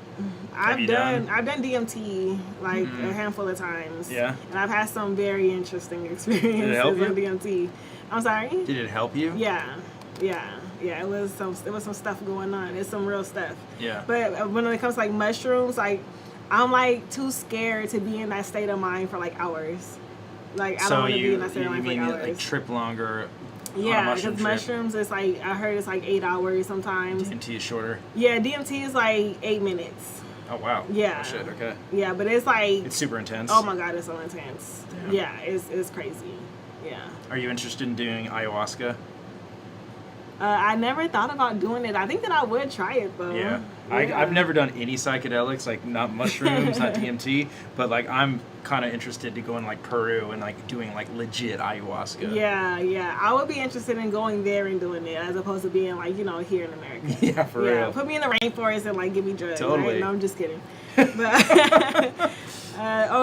S2: I've done DMT like a handful of times.
S3: Yeah.
S2: And I've had some very interesting experiences
S3: help you?
S2: with DMT. I'm sorry?
S3: Did it help you?
S2: Yeah. It was some stuff going on. It's some real stuff.
S3: Yeah.
S2: But when it comes to like mushrooms, like I'm like too scared to be in that state of mind for like hours. Like I don't want to be in that state of mind for like hours.
S3: Like trip longer?
S2: Yeah, because mushrooms is like, I heard it's like 8 hours sometimes.
S3: DMT is shorter.
S2: Yeah, DMT is like 8 minutes.
S3: Oh wow.
S2: Yeah.
S3: Oh, shit. Okay.
S2: Yeah, but it's like,
S3: It's super intense.
S2: oh my god, it's so intense.
S3: Damn.
S2: Yeah, it's crazy. Yeah.
S3: Are you interested in doing ayahuasca?
S2: I never thought about doing it. I think that I would try it though.
S3: Yeah. I've never done any psychedelics, like not mushrooms, not DMT, but like I'm kind of interested to go in like Peru and like doing like legit ayahuasca.
S2: Yeah. I would be interested in going there and doing it as opposed to being like, you know, here in America.
S3: Yeah, for real.
S2: Put me in the rainforest and like give me drugs.
S3: Totally.
S2: Right? No, I'm just kidding. But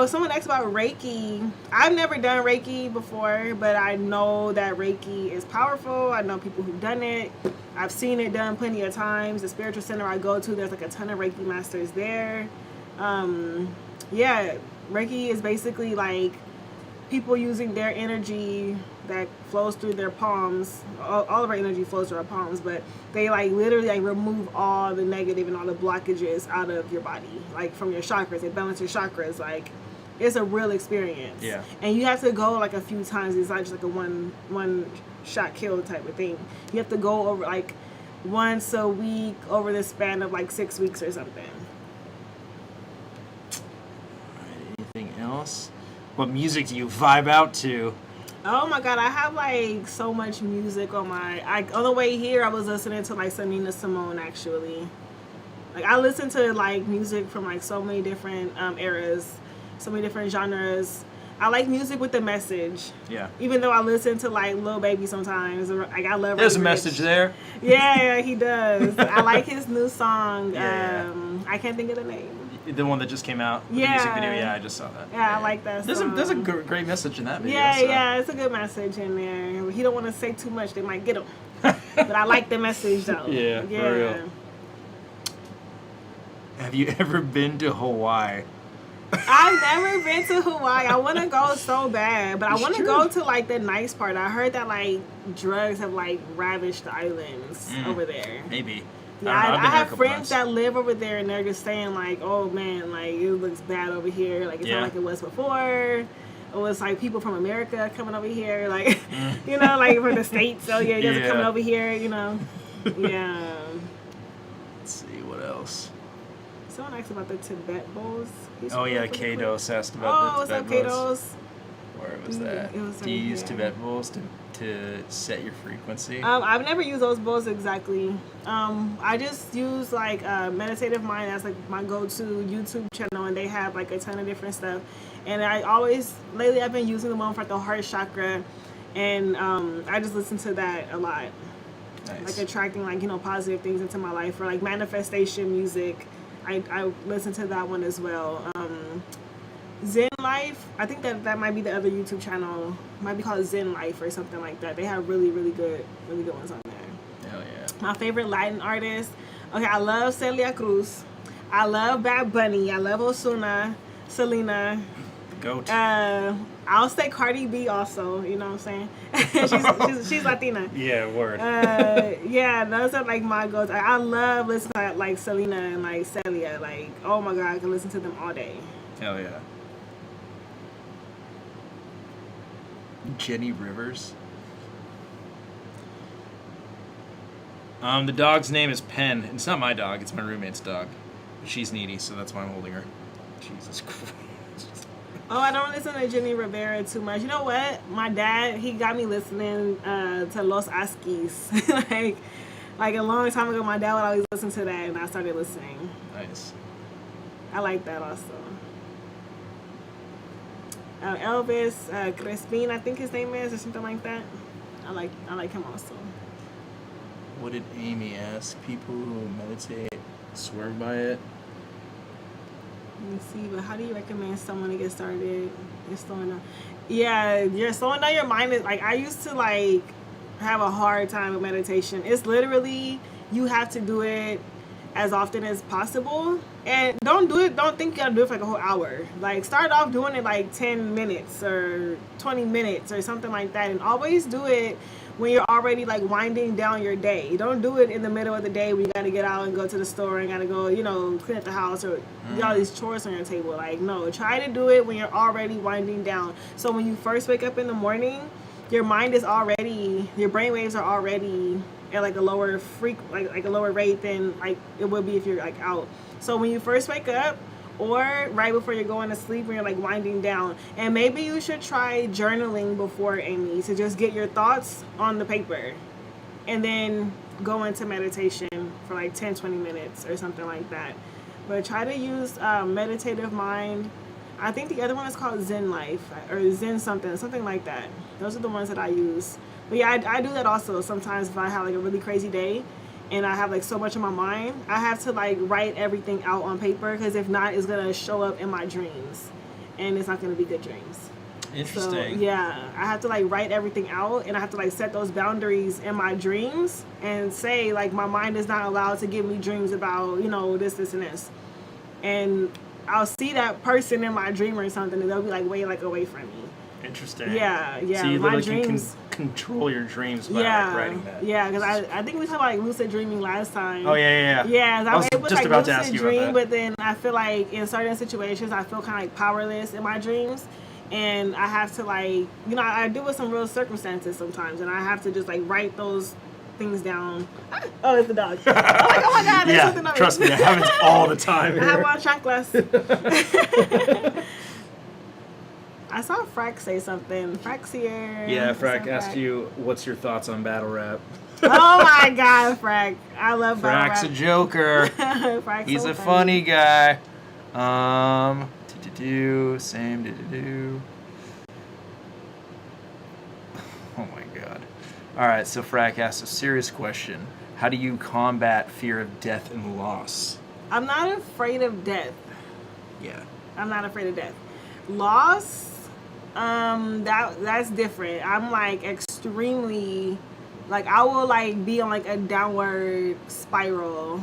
S2: someone asked about Reiki. I've never done Reiki before, but I know that Reiki is powerful. I know people who've done it. I've seen it done plenty of times. The spiritual center I go to, there's like a ton of Reiki masters there. Reiki is basically like people using their energy that flows through their palms. All of our energy flows through our palms, but they like literally like remove all the negative and all the blockages out of your body, like from your chakras. They balance your chakras. Like it's a real experience.
S3: Yeah.
S2: And you have to go like a few times. It's not just like a one shot kill type of thing. You have to go over like once a week over the span of like 6 weeks or something.
S3: Anything else? What music do you vibe out to?
S2: Oh my god, I have like so much music on on the way here I was listening to like some Nina Simone actually. Like I listen to like music from like so many different eras, so many different genres. I like music with a message.
S3: Yeah.
S2: Even though I listen to like Lil Baby sometimes. Like I love
S3: There's a
S2: Rich.
S3: message there.
S2: Yeah, he does. I like his new song.
S3: Yeah.
S2: I can't think of the name.
S3: The one that just came out. The
S2: Yeah.
S3: music video. Yeah, I just saw that.
S2: Yeah, I like that song.
S3: There's a great message in that video.
S2: Yeah, it's a good message in there. He don't want to say too much; they might get him. But I like the message though.
S3: Yeah, for real. Have you ever been to Hawaii?
S2: I've never been to Hawaii. I want to go so bad, but I want to go to like the nice part. I heard that like drugs have like ravished the islands over there.
S3: Maybe.
S2: Yeah, I have friends that live over there, and they're just saying like, "Oh man, like it looks bad over here. Like it's not like it was before. It was like people from America coming over here, like you know, like from the States. Oh yeah, you guys are coming over here, you know. Yeah.
S3: Let's see what else.
S2: Someone asked about the Tibet bowls.
S3: Oh yeah, Kados asked about the Tibet bowls.
S2: Kados?
S3: Where was that?
S2: It was
S3: Do you use
S2: here.
S3: Tibet bowls to set your frequency?
S2: I've never used those bowls exactly. I just use like Meditative Mind as like my go-to YouTube channel, and they have like a ton of different stuff. And lately I've been using the one for the heart chakra, and I just listen to that a lot.
S3: Nice.
S2: Like attracting like, you know, positive things into my life, or like manifestation music. I listen to that one as well. Zen Life, I think that might be the other YouTube channel. Might be called Zen Life or something like that. They have really good ones on there.
S3: Hell yeah.
S2: My favorite Latin artist. Okay, I love Celia Cruz. I love Bad Bunny. I love Ozuna, Selena.
S3: The goat.
S2: I'll say Cardi B also. You know what I'm saying? she's Latina.
S3: Yeah, word.
S2: Yeah, those are like my goals. I love listening to like Selena and like Celia. Like, oh my god, I can listen to them all day.
S3: Hell yeah. Jenny Rivers. The dog's name is Pen. It's not my dog, it's my roommate's dog. She's needy, so that's why I'm holding her. Jesus Christ.
S2: Oh, I don't listen to Jenny Rivera too much. You know what? My dad, he got me listening to Los Askis. like a long time ago, my dad would always listen to that, and I started listening.
S3: Nice.
S2: I like that also. Elvis Crespin, I think his name is, or something like that. I like him also.
S3: What did Amy ask? People who meditate swear by it?
S2: Let me see, but how do you recommend someone to get started? You're slowing down. Yeah, you're slowing down your mind. Like, I used to like have a hard time with meditation. It's literally, you have to do it as often as possible, and don't think you gotta do it for like a whole hour. Like, start off doing it like 10 minutes or 20 minutes or something like that, and always do it when you're already like winding down your day. Don't do it in the middle of the day when you gotta get out and go to the store and gotta go, you know, clean up the house or do all these chores on your table. Like, no, try to do it when you're already winding down. So when you first wake up in the morning, your mind is already, your brain waves are already at like a lower like a lower rate than like it would be if you're like out. So when you first wake up, or right before you're going to sleep when you're like winding down, and maybe you should try journaling before, Amy, to just get your thoughts on the paper and then go into meditation for like 10, 20 minutes or something like that. But try to use Meditative Mind. I think the other one is called Zen Life or Zen something like that. Those are the ones that I use. But yeah, I do that also. Sometimes if I have like a really crazy day and I have like so much in my mind, I have to like write everything out on paper, because if not, it's going to show up in my dreams and it's not going to be good dreams.
S3: Interesting.
S2: So, yeah, I have to like write everything out, and I have to like set those boundaries in my dreams and say like my mind is not allowed to give me dreams about, you know, this and this. And I'll see that person in my dream or something, and they'll be like way like away from me.
S3: Interesting.
S2: Yeah.
S3: So you
S2: my
S3: literally
S2: dreams.
S3: can control your dreams by like writing that.
S2: Yeah, because I think we talked about like lucid dreaming last time.
S3: Oh yeah.
S2: Yeah,
S3: I was
S2: able to
S3: just
S2: like
S3: about to
S2: lucid
S3: ask you
S2: dream,
S3: about that.
S2: but then I feel like in certain situations I feel kind of like powerless in my dreams, and I have to like, you know, I deal with some real circumstances sometimes, and I have to just like write those things down. Oh, it's the dog. I'm like, oh my God, there's something on
S3: trust me, that happens all the time
S2: I have
S3: here.
S2: on chanclas. I saw Frack say something. Frack's here.
S3: Yeah,
S2: What's
S3: Frack
S2: up,
S3: asked
S2: Frack?
S3: you, what's your thoughts on battle rap?
S2: Oh my God, Frack. I love battle
S3: Frack's a
S2: rap.
S3: joker.
S2: Frack's
S3: He's
S2: so
S3: a funny guy. Same. Oh my God. All right, so Frack asked a serious question. How do you combat fear of death and loss?
S2: I'm not afraid of death.
S3: Yeah.
S2: I'm not afraid of death. Loss, that's different. I'm like extremely, like I will like be on like a downward spiral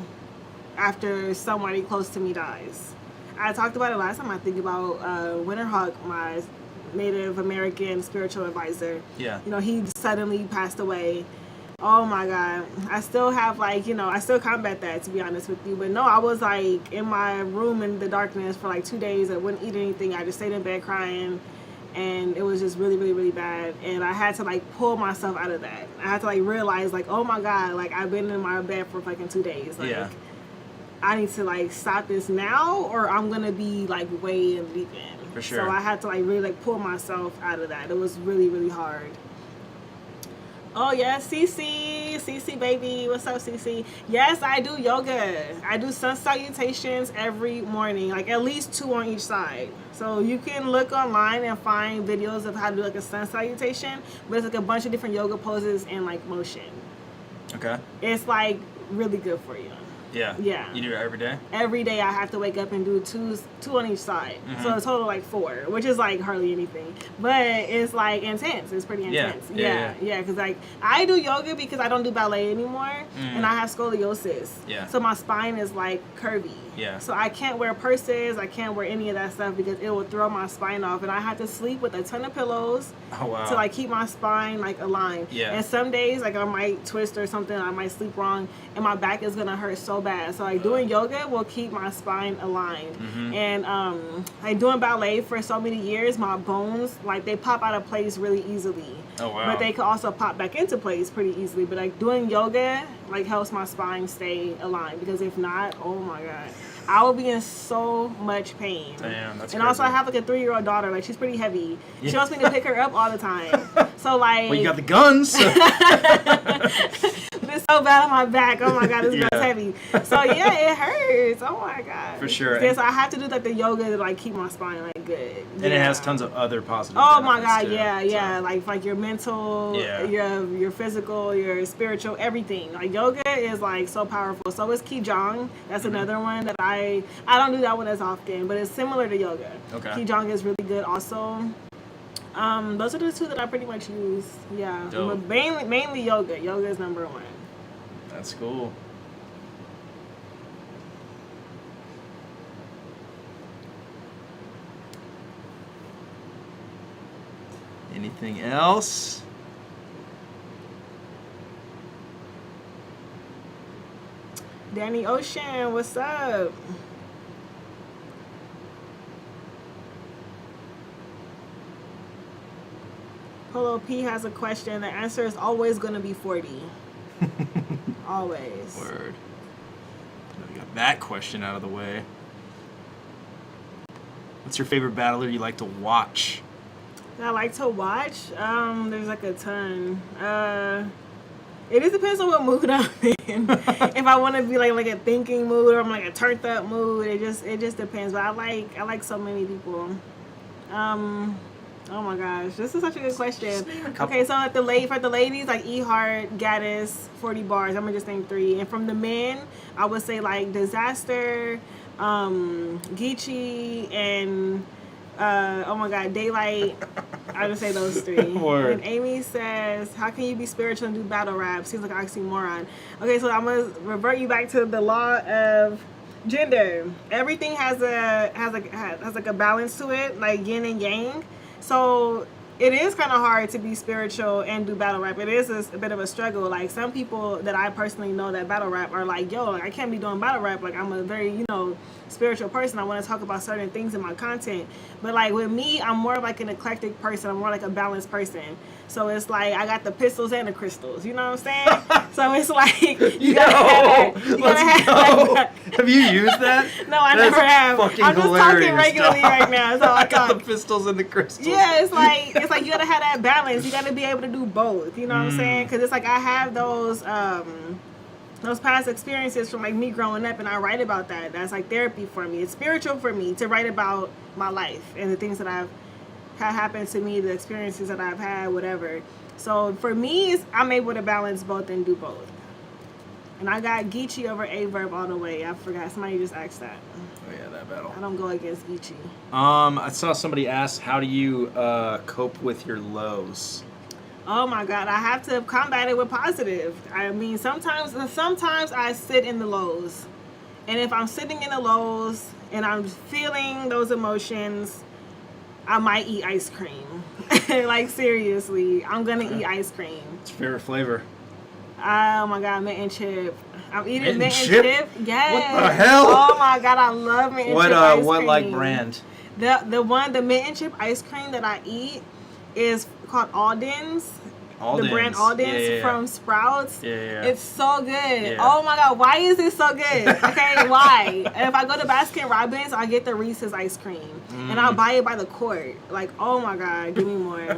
S2: after somebody close to me dies. I talked about it last time. I think about Winterhawk, my Native American spiritual advisor.
S3: Yeah.
S2: You know, he suddenly passed away. Oh my God. I still have like, you know, I still combat that, to be honest with you. But no, I was like in my room in the darkness for like 2 days. I wouldn't eat anything. I just stayed in bed crying. And it was just really, really, really bad. And I had to like pull myself out of that. I had to like realize like, oh my God, like I've been in my bed for fucking 2 days. Like,
S3: Yeah.
S2: I need to like stop this now, or I'm gonna be like way in the deep end.
S3: For sure.
S2: So I had to like really like pull myself out of that. It was really, really hard. Oh yes, Cece baby, what's up, Cece? Yes, I do yoga. I do sun salutations every morning, like at least 2 on each side. So you can look online and find videos of how to do like a sun salutation, but it's like a bunch of different yoga poses and like motion.
S3: Okay.
S2: It's like really good for you.
S3: Yeah.
S2: Yeah.
S3: You do it every day?
S2: Every day I have to wake up and do two on each side. So a total like 4, which is like hardly anything. But it's like intense. It's pretty intense. Yeah. Because like I do yoga because I don't do ballet anymore, and I have scoliosis.
S3: Yeah.
S2: So my spine is like curvy.
S3: Yeah.
S2: So I can't wear purses. I can't wear any of that stuff because it will throw my spine off, and I have to sleep with a ton of pillows.
S3: Oh wow.
S2: To like keep my spine like aligned.
S3: Yeah.
S2: And some days like I might twist or something, I might sleep wrong, and my back is gonna hurt so bad. So like doing yoga will keep my spine aligned. And like doing ballet for so many years, my bones like they pop out of place really easily.
S3: Oh wow.
S2: But they could also pop back into place pretty easily. But like doing yoga like helps my spine stay aligned, because if not, oh my God, I will be in so much pain.
S3: Damn, that's
S2: and
S3: crazy.
S2: also I have like a 3-year-old daughter, like she's pretty heavy. She wants me to pick her up all the time. So like,
S3: well, you got the guns.
S2: it's so bad on my back. Oh my God, this
S3: Yeah.
S2: girl's heavy. So yeah, it hurts. Oh my God.
S3: For sure.
S2: Yeah, so I have to do like the yoga to like keep my spine like good.
S3: And it has tons of other positive
S2: Oh my
S3: benefits,
S2: God,
S3: too,
S2: yeah.
S3: so.
S2: Like your mental,
S3: Yeah.
S2: your physical, your spiritual, everything. Like yoga is like so powerful. So is Qigong. That's another one that I don't do that one as often, but it's similar to yoga.
S3: Okay.
S2: Qigong is really good also. Those are the 2 that I pretty much use. Yeah.
S3: Dope.
S2: But mainly yoga. Yoga is number 1.
S3: That's cool. Anything else?
S2: Danny Ocean, what's up? Polo P has a question. The answer is always going to be 40. Always.
S3: Word. We got that question out of the way. What's your favorite battler you like to watch?
S2: That I like to watch? There's like a ton. It just depends on what mood I'm in. If I want to be like a thinking mood or I'm like a turned up mood, it just depends. But I like so many people. Oh my gosh, this is such a good question. Okay, so for the ladies, like E Heart, Gaddis, 40 bars. I'm gonna just name 3. And from the men, I would say like Disaster, Geechee, and oh my god, Daylight. I would say those 3.
S3: Word.
S2: And Amy says, "How can you be spiritual and do battle rap? Seems like an oxymoron." Okay, so I'm gonna revert you back to the law of gender. Everything has like a balance to it, like yin and yang. So it is kind of hard to be spiritual and do battle rap. It is a bit of a struggle. Like some people that I personally know that battle rap are like, yo, like I can't be doing battle rap. Like I'm a very, spiritual person. I want to talk about certain things in my content. But like with me, I'm more like an eclectic person. I'm more like a balanced person. So it's like I got the pistols and the crystals. You know what I'm saying? So it's like you gotta have
S3: Have you used that?
S2: No, I never have. I'm just talking regularly right now. So
S3: I got the pistols and the crystals.
S2: Yeah, it's like you gotta have that balance. You gotta be able to do both. You know what I'm saying? Because it's like I have those past experiences from like me growing up, and I write about that. That's like therapy for me. It's spiritual for me to write about my life and the things that I've had happen to me, the experiences that I've had, whatever. So for me, I'm able to balance both and do both. And I got Geechee over A-Verb all the way. I forgot. Somebody just asked that.
S3: Oh yeah, that battle.
S2: I don't go against Geechee.
S3: I saw somebody ask, how do you cope with your lows?
S2: Oh my God, I have to combat it with positive. I mean, sometimes I sit in the lows. And if I'm sitting in the lows and I'm feeling those emotions, I might eat ice cream. Like seriously, I'm gonna eat ice cream.
S3: What's your favorite flavor?
S2: Oh my God, mint and chip. I'm eating mint and
S3: chip?
S2: chip. Yes.
S3: What the hell?
S2: Oh my God, I love mint and chip ice cream.
S3: What like brand?
S2: The mint and chip ice cream that I eat is called Alden's. The brand Alden's from Sprouts.
S3: Yeah.
S2: It's so good.
S3: Yeah.
S2: Oh my God, why is it so good? Okay, why? And if I go to Baskin Robbins, I get the Reese's ice cream. And I'll buy it by the quart. Like, oh my God, give me more.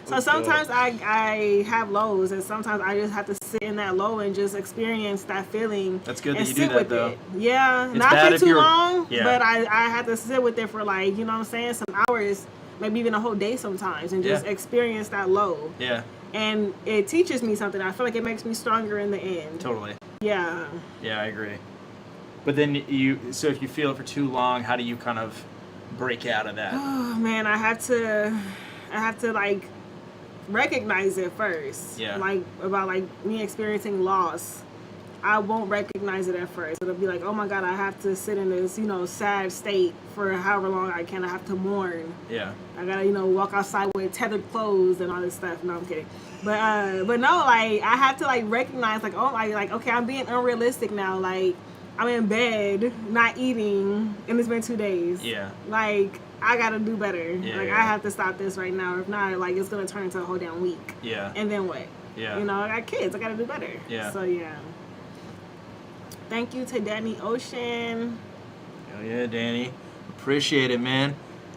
S2: So sometimes I have lows, and sometimes I just have to sit in that low and just experience that feeling.
S3: That's good
S2: and
S3: that you do
S2: sit
S3: that
S2: with
S3: though.
S2: it. Yeah,
S3: It's
S2: not
S3: bad
S2: for
S3: if
S2: too
S3: you're-
S2: long,
S3: Yeah.
S2: but I have to sit with it for like, you know what I'm saying, some hours, maybe even a whole day sometimes, and just experience that low.
S3: Yeah.
S2: And it teaches me something. I feel like it makes me stronger in the end.
S3: Totally.
S2: Yeah.
S3: Yeah, I agree. But then so if you feel it for too long, how do you kind of break out of that?
S2: Oh man, I have to like recognize it first.
S3: Yeah.
S2: Like about like me experiencing loss. I won't recognize it at first. It'll be like, oh my God, I have to sit in this, sad state for however long I can. I have to mourn.
S3: Yeah.
S2: I gotta, walk outside with tethered clothes and all this stuff. No, I'm kidding. But no, like I have to like recognize like, oh, like okay, I'm being unrealistic now. Like I'm in bed, not eating, and it's been 2 days.
S3: Yeah.
S2: Like I gotta do better.
S3: Yeah,
S2: like
S3: yeah.
S2: I have to stop this right now. If not, like it's gonna turn into a whole damn week.
S3: Yeah.
S2: And then what?
S3: Yeah.
S2: I got kids. I gotta do better.
S3: Yeah.
S2: So yeah. Thank you to Danny Ocean.
S3: Oh yeah, Danny. Appreciate it, man.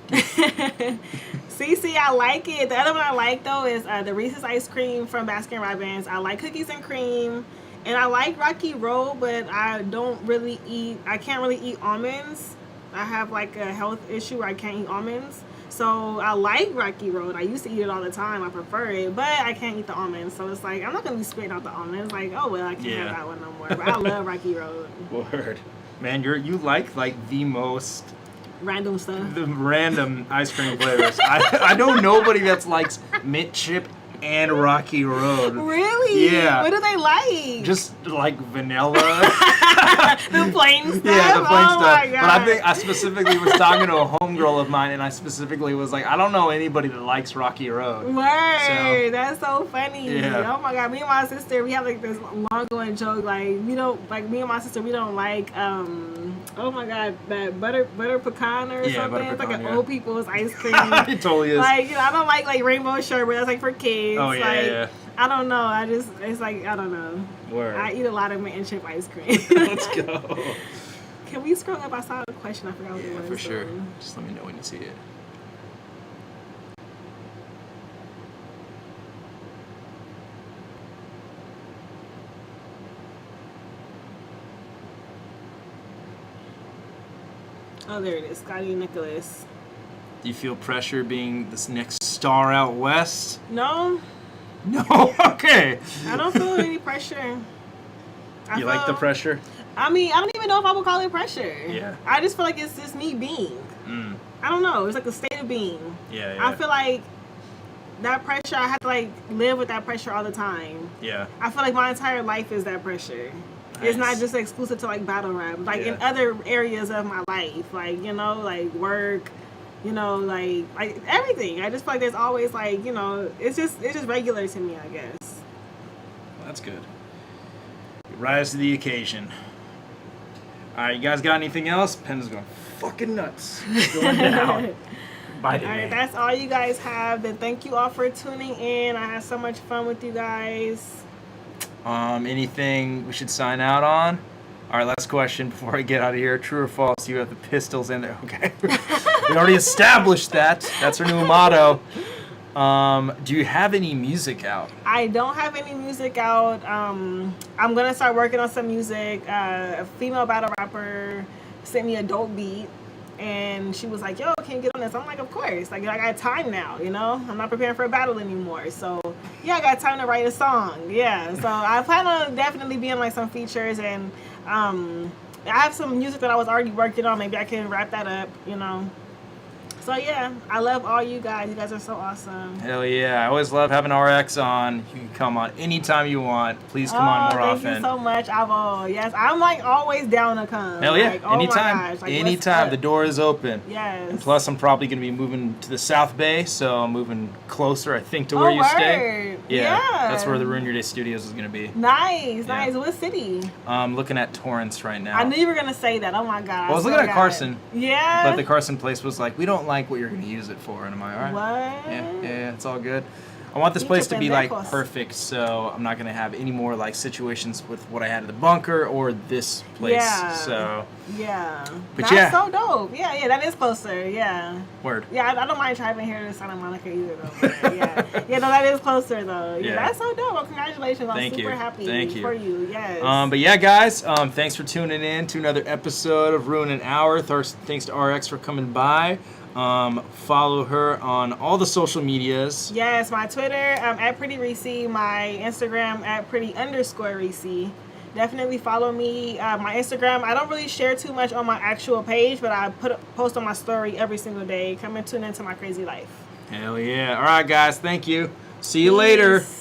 S2: Cece, I like it. The other one I like though is the Reese's ice cream from Baskin Robbins. I like cookies and cream, and I like Rocky Road, but I can't really eat almonds. I have like a health issue where I can't eat almonds. So I like Rocky Road. I used to eat it all the time. I prefer it, but I can't eat the almonds. So it's like I'm not gonna be spitting out the almonds. Like, oh well, I can't have that one no more. But I love Rocky Road.
S3: Word. Man, you like the most
S2: Random stuff.
S3: the random ice cream flavors. I know nobody that likes mint chip and Rocky Road.
S2: Really?
S3: Yeah.
S2: What do they like?
S3: Just like vanilla.
S2: The plain stuff?
S3: Yeah, the plain
S2: oh
S3: stuff.
S2: My God.
S3: But I think I specifically was talking to a homegirl of mine, and I specifically was like, I don't know anybody that likes Rocky Road.
S2: Word,
S3: So-
S2: that's so funny.
S3: Yeah.
S2: Oh my God, me and my sister, we have like this long going joke. Like me and my sister, we don't like oh my God, that butter pecan or
S3: Yeah,
S2: something.
S3: butter
S2: It's like
S3: pecan,
S2: an
S3: yeah.
S2: old people's ice cream.
S3: It totally is.
S2: Like I don't like rainbow sherbet. That's like for kids.
S3: Oh, yeah,
S2: like,
S3: yeah.
S2: I don't know. It's like I don't know.
S3: Word.
S2: I eat a lot of mint and chip ice cream.
S3: Let's go.
S2: Can we scroll up? I saw a question. I forgot what it
S3: Yeah,
S2: was.
S3: for sure.
S2: though.
S3: Just let me know when you see it.
S2: Oh, there it is. Scotty Nicholas.
S3: Do you feel pressure being this next star out west?
S2: No,
S3: No? Okay.
S2: I don't feel any pressure.
S3: You like the
S2: feel-
S3: pressure?
S2: I mean, I don't even know if I would call it pressure.
S3: Yeah.
S2: I just feel like it's just me being.
S3: Mm.
S2: I don't know. It's like a state of being.
S3: Yeah, yeah.
S2: I feel like that pressure, I have to like live with that pressure all the time.
S3: Yeah.
S2: I feel like my entire life is that pressure. It's not
S3: Nice.
S2: just exclusive to like battle rap. Like in
S3: Yeah.
S2: other areas of my life, like, you know, like work, you know, like everything. I just feel like there's always like, you know, it's just regular to me, I guess.
S3: Well, that's good. You rise to the occasion. All right, you guys got anything else? Pen's going fucking nuts. It's going down. Bye,
S2: All right, that's all you guys have. Then thank you all for tuning in. I had so much fun with you guys.
S3: Anything we should sign out on? All right, last question before I get out of here. True or false? You have the pistols in there. Okay. We already established that. That's our new motto. Do you have any music out?
S2: I don't have any music out. I'm gonna start working on some music. A female battle rapper sent me a dope beat, and she was like, "Yo, can you get on this?" I'm like, "Of course." Like, I got time now, you know. I'm not preparing for a battle anymore, so yeah, I got time to write a song. Yeah, so I plan on definitely being like some features, and I have some music that I was already working on. Maybe I can wrap that up, you know. So yeah, I love all you guys. You guys are so awesome.
S3: Hell yeah. I always love having RX on. You can come on anytime you want. Please come on more
S2: thank
S3: often.
S2: you so much, Avo. Yes, I'm like always down to come.
S3: Hell yeah.
S2: Like, oh my
S3: Anytime.
S2: gosh, like, what's
S3: Anytime.
S2: up?
S3: The door is open.
S2: Yes.
S3: And plus, I'm probably going to be moving to the South Bay, so I'm moving closer, I think, to where you stay.
S2: word.
S3: Yeah,
S2: Yeah.
S3: that's where the Ruin Your Day Studios is going to be.
S2: Nice,
S3: Yeah.
S2: nice. What city?
S3: I'm looking at Torrance right now.
S2: I knew you were gonna say that. Oh my god.
S3: Well, I was looking
S2: swear
S3: at
S2: to God.
S3: Carson.
S2: Yeah.
S3: But the Carson place was like, we don't like what you're going to use it for. And I'm like, all right.
S2: What?
S3: Yeah, it's all good. I want this
S2: Pinche
S3: place to be like
S2: pendejos.
S3: perfect, so I'm not gonna have any more like situations with what I had at the bunker or this place.
S2: Yeah.
S3: So
S2: Yeah.
S3: But
S2: That's
S3: yeah.
S2: so dope. Yeah, that is closer. Yeah.
S3: word.
S2: Yeah, I don't mind driving here to Santa Monica either though. Yeah. Yeah, no, that is closer though. Yeah,
S3: Yeah.
S2: that's so dope. Well, congratulations. I'm
S3: Thank
S2: super
S3: you.
S2: happy
S3: Thank you.
S2: for you. Yes.
S3: But yeah, guys, thanks for tuning in to another episode of Ruin an Hour. Thanks to RX for coming by. Follow her on all the social medias.
S2: Yes, my Twitter at Pretty Reese, my Instagram at Pretty_Reese. Definitely follow me. My Instagram, I don't really share too much on my actual page, but I post on my story every single day. Come and tune into my crazy life.
S3: Hell yeah. All right, guys, thank you. See you later.
S2: Peace.